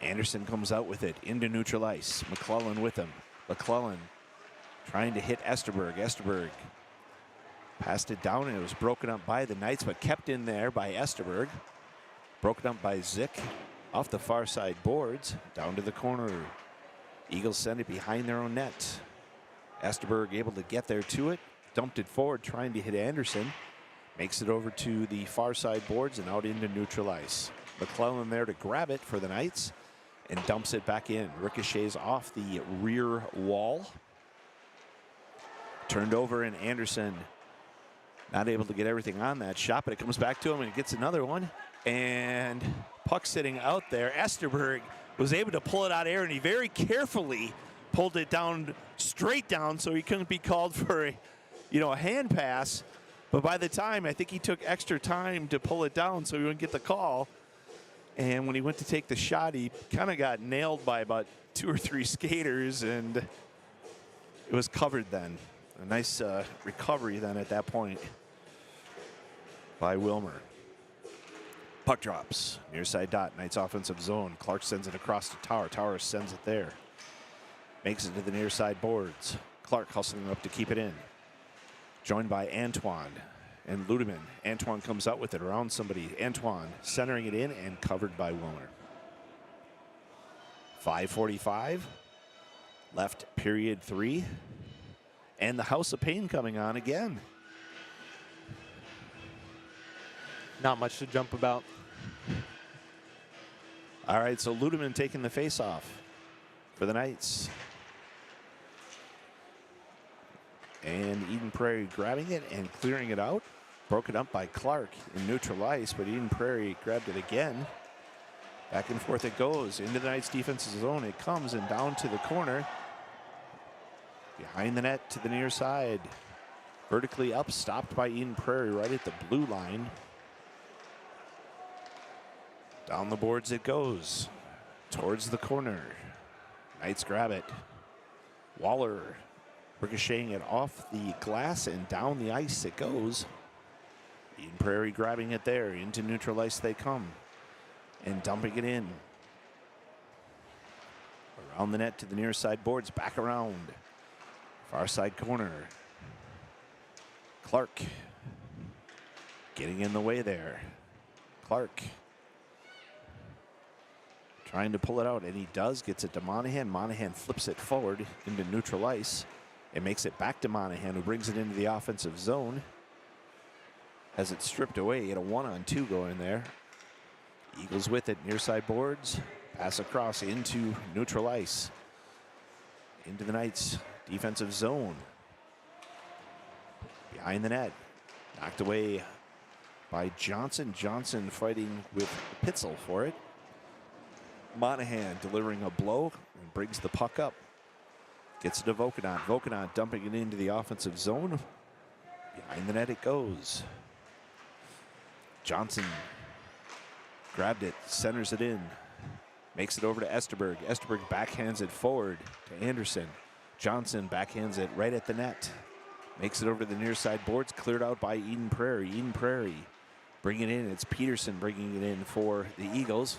Anderson comes out with it into neutral ice. McClellan with him. McClellan trying to hit Esterberg. Esterberg passed it down, and it was broken up by the Knights, but kept in there by Esterberg. Broken up by Zick off the far side boards. Down to the corner. Eagles send it behind their own net. Esterberg able to get there to it. Dumped it forward, trying to hit Anderson. Makes it over to the far side boards and out into neutral ice. McClellan there to grab it for the Knights and dumps it back in. Ricochets off the rear wall. Turned over, and Anderson not able to get everything on that shot, but it comes back to him and he gets another one. And puck sitting out there. Esterberg was able to pull it out of air, and he very carefully pulled it down, straight down, so he couldn't be called for a hand pass. But by the time, I think he took extra time to pull it down so he wouldn't get the call. And when he went to take the shot, he kind of got nailed by about 2 or 3 skaters, and it was covered then. A nice recovery then at that point by Wilmer. Puck drops. Near side dot. Knights offensive zone. Clark sends it across to Tower. Tower sends it there. Makes it to the near side boards. Clark hustling up to keep it in. Joined by Antoine and Ludeman. Antoine comes out with it around somebody. Antoine centering it in and covered by Wilmer. 5:45 left, period 3. And the House of Pain coming on again. Not much to jump about. All right, so Ludeman taking the face-off for the Knights. And Eden Prairie grabbing it and clearing it out. Broken up by Clark in neutral ice, but Eden Prairie grabbed it again. Back and forth it goes. Into the Knights defensive zone. It comes and down to the corner. Behind the net to the near side. Vertically up, stopped by Eden Prairie right at the blue line. Down the boards it goes. Towards the corner. Knights grab it. Waller ricocheting it off the glass and down the ice it goes. Eden Prairie grabbing it there. Into neutral ice they come. And dumping it in. Around the net to the near side boards. Back around. Far side corner. Clark getting in the way there. Clark trying to pull it out, and he does. Gets it to Monahan. Monahan flips it forward into neutral ice and makes it back to Monahan, who brings it into the offensive zone. Has it stripped away. Get a 1-on-2 going there. Eagles with it. Near side boards. Pass across into neutral ice. Into the Knights defensive zone. Behind the net. Knocked away by Johnson. Johnson fighting with Pitzel for it. Monahan delivering a blow and brings the puck up. Gets it to Vokanot. Vokanot dumping it into the offensive zone. Behind the net it goes. Johnson grabbed it, centers it in. Makes it over to Esterberg. Esterberg backhands it forward to Anderson. Johnson backhands it right at the net. Makes it over to the near side boards, cleared out by Eden Prairie. Eden Prairie bringing it in. It's Peterson bringing it in for the Eagles.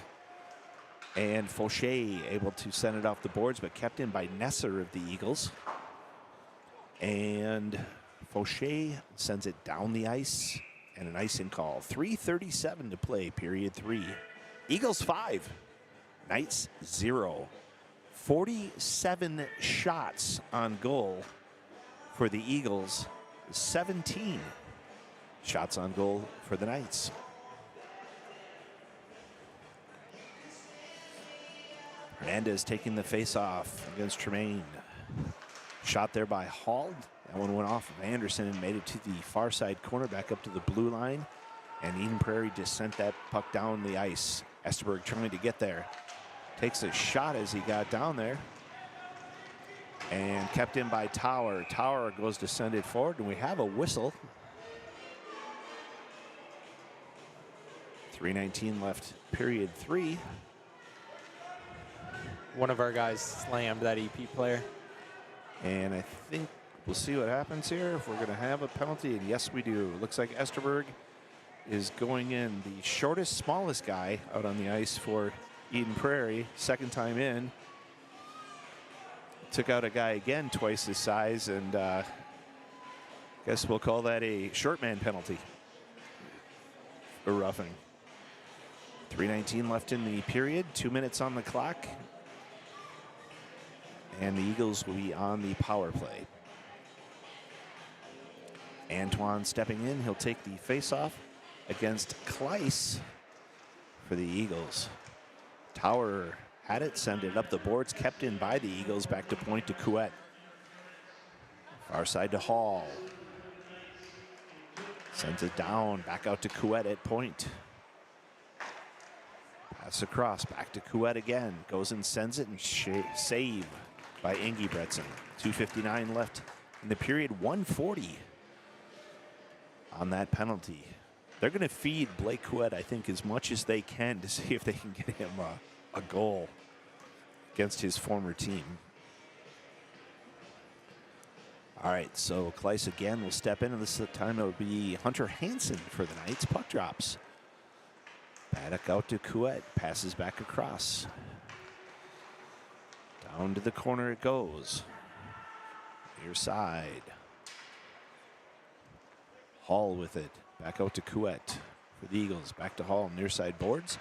And Fauché able to send it off the boards, but kept in by Nesser of the Eagles. And Fauché sends it down the ice, and an icing call. 3:37 to play, period 3. Eagles 5, Knights 0. 47 shots on goal for the Eagles, 17 shots on goal for the Knights. Hernandez taking the face-off against Tremaine. Shot there by Hall. That one went off of Anderson and made it to the far side corner, back up to the blue line. And Eden Prairie just sent that puck down the ice. Esterberg trying to get there. Takes a shot as he got down there. And kept in by Tower. Tower goes to send it forward, and we have a whistle. 3:19 left, period 3. One of our guys slammed that EP player. And I think we'll see what happens here, if we're going to have a penalty. And yes, we do. Looks like Esterberg is going in. The shortest, smallest guy out on the ice for Eden Prairie. Second time in. Took out a guy again twice his size, and guess we'll call that a short man penalty. A roughing. 3:19 left in the period. 2 minutes on the clock. And the Eagles will be on the power play. Antoine stepping in. He'll take the face-off against Kleiss for the Eagles. Tower had it, send it up the boards, kept in by the Eagles, back to point to Couette. Far side to Hall. Sends it down, back out to Couette at point. Pass across, back to Couette again. Goes and sends it, and save by Ingebretson. 2:59 left in the period, 140 on that penalty. They're going to feed Blake Couette, I think, as much as they can to see if they can get him a goal against his former team. All right, so Kleiss again will step in, and this time it will be Hunter Hansen for the Knights. Puck drops. Back out to Couette. Passes back across. Down to the corner it goes. Near side. Hall with it. Back out to Couette for the Eagles. Back to Hall. Near side boards.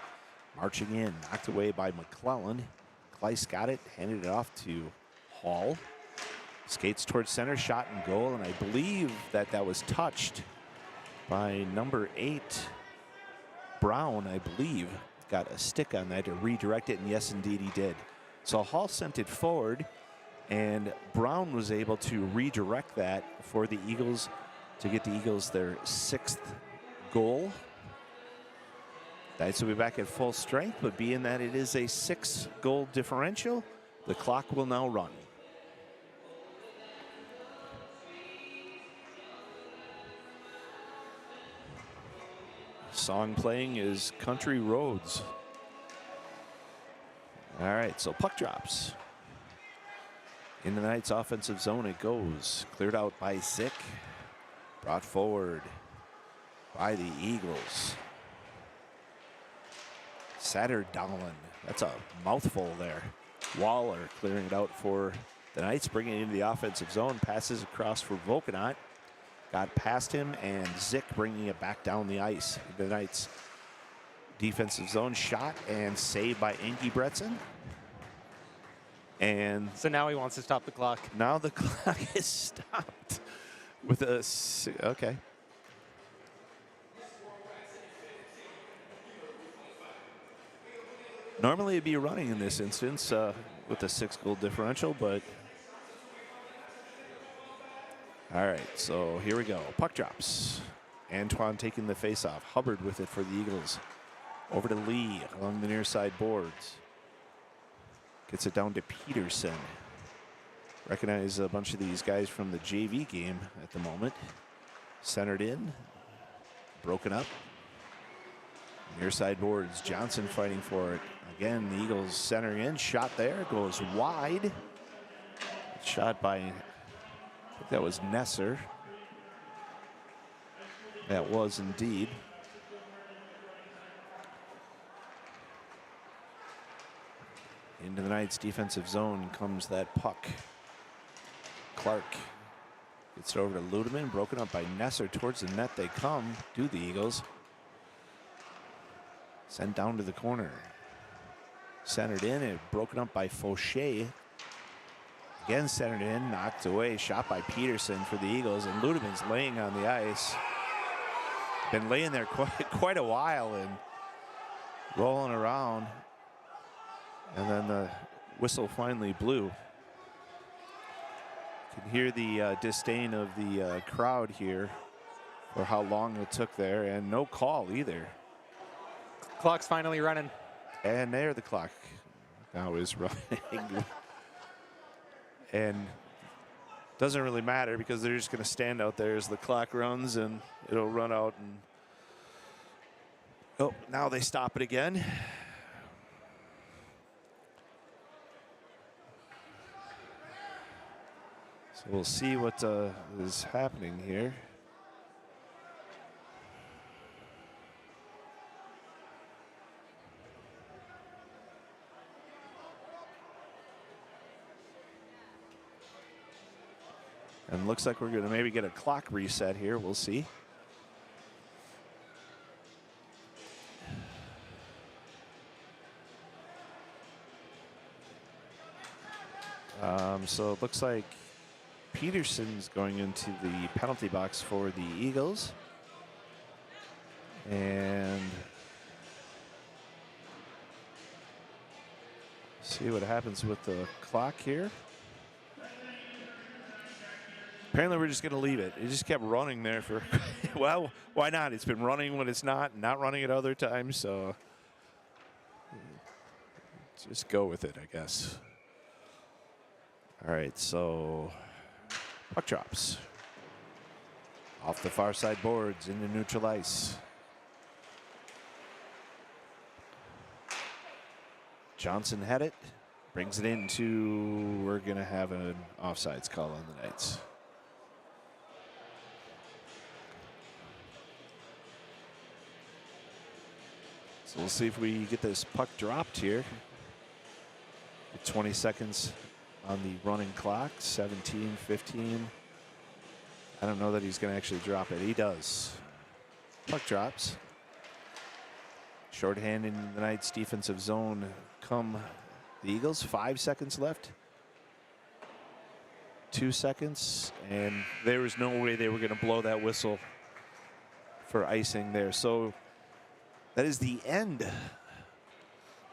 Marching in. Knocked away by McClellan. Kleiss got it. Handed it off to Hall. Skates towards center. Shot and goal. And I believe that was touched by number 8. Brown, I believe, got a stick on that to redirect it. And yes, indeed, he did. So Hall sent it forward. And Brown was able to redirect that for the Eagles to get the Eagles their 6th goal. Knights will be back at full strength, but being that it is a 6-goal differential, the clock will now run. Song playing is Country Roads. All right, so puck drops. In the Knights' offensive zone it goes. Cleared out by Zick. Brought forward by the Eagles. Satterdahlin. That's a mouthful there. Waller clearing it out for the Knights, bringing it into the offensive zone. Passes across for Volkanot. Got past him, and Zick bringing it back down the ice. The Knights' defensive zone shot and saved by Inky Bretson. And So now he wants to stop the clock. now the clock is stopped with a, okay. Normally it'd be running in this instance with a 6-goal differential, but all right, so here we go. Puck drops. Antoine taking the face-off. Hubbard with it for the Eagles. Over to Lee along the near side boards. Gets it down to Peterson. Recognize a bunch of these guys from the JV game at the moment. Centered in. Broken up. Near side boards. Johnson fighting for it. Again, the Eagles centering in. Shot there. Goes wide. Shot by, I think that was Nesser. That was indeed. Into the Knights' defensive zone comes that puck. Clark gets it over to Ludeman. Broken up by Nesser. Towards the net they come. Do the Eagles. Sent down to the corner. Centered in and broken up by Fauché. Again centered in, knocked away. Shot by Peterson for the Eagles, and Ludeman's laying on the ice. Been laying there quite a while and rolling around. And then the whistle finally blew. You can hear the disdain of the crowd here for how long it took there, and no call either. Clock's finally running. And there the clock now is running. And doesn't really matter because they're just going to stand out there as the clock runs, and it'll run out. And oh, now they stop it again. So we'll see what is happening here. And looks like we're going to maybe get a clock reset here. We'll see. So it looks like Peterson's going into the penalty box for the Eagles. And see what happens with the clock here. Apparently we're just going to leave it. It just kept running there for, well, why not? It's been running when it's not running at other times, so just go with it, I guess. All right, so puck drops. Off the far side boards into neutral ice. Johnson had it, brings it into, we're going to have an offsides call on the Knights. So we'll see if we get this puck dropped here. 20 seconds on the running clock. 17, 15. I don't know that he's going to actually drop it. He does. Puck drops. Shorthanded in the Knights defensive zone come the Eagles. 5 seconds left. 2 seconds. And there was no way they were going to blow that whistle for icing there. So that is the end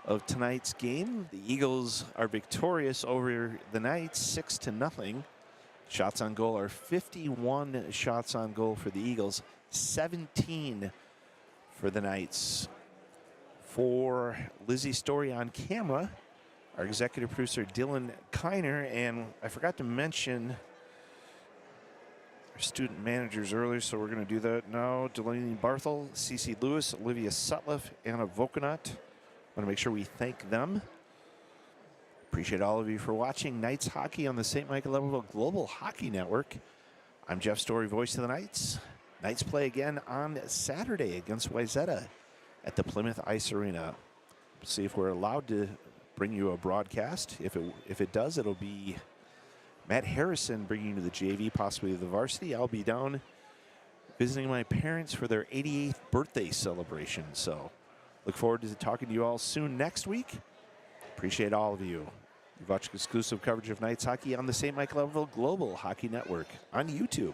of tonight's game. The Eagles are victorious over the Knights 6-0. Shots on goal are 51 shots on goal for the Eagles, 17 for the Knights. For Lizzie's story on camera, our executive producer Dylan Kiner, and I forgot to mention our student managers earlier, so we're going to do that now. Delaney Barthel, Cece Lewis, Olivia Sutliff, Anna Vokanot. I want to make sure we thank them. Appreciate all of you for watching Knights hockey on the St. Michael Levelville Global Hockey Network. I'm Jeff Story, voice of the Knights. Knights play again on Saturday against Wayzata at the Plymouth Ice Arena. We'll see if we're allowed to bring you a broadcast. If it does, it'll be Matt Harrison bringing you to the JV, possibly the varsity. I'll be down visiting my parents for their 88th birthday celebration. So look forward to talking to you all soon next week. Appreciate all of you. You've watched exclusive coverage of Knights hockey on the St. Michael Levelville Global Hockey Network on YouTube.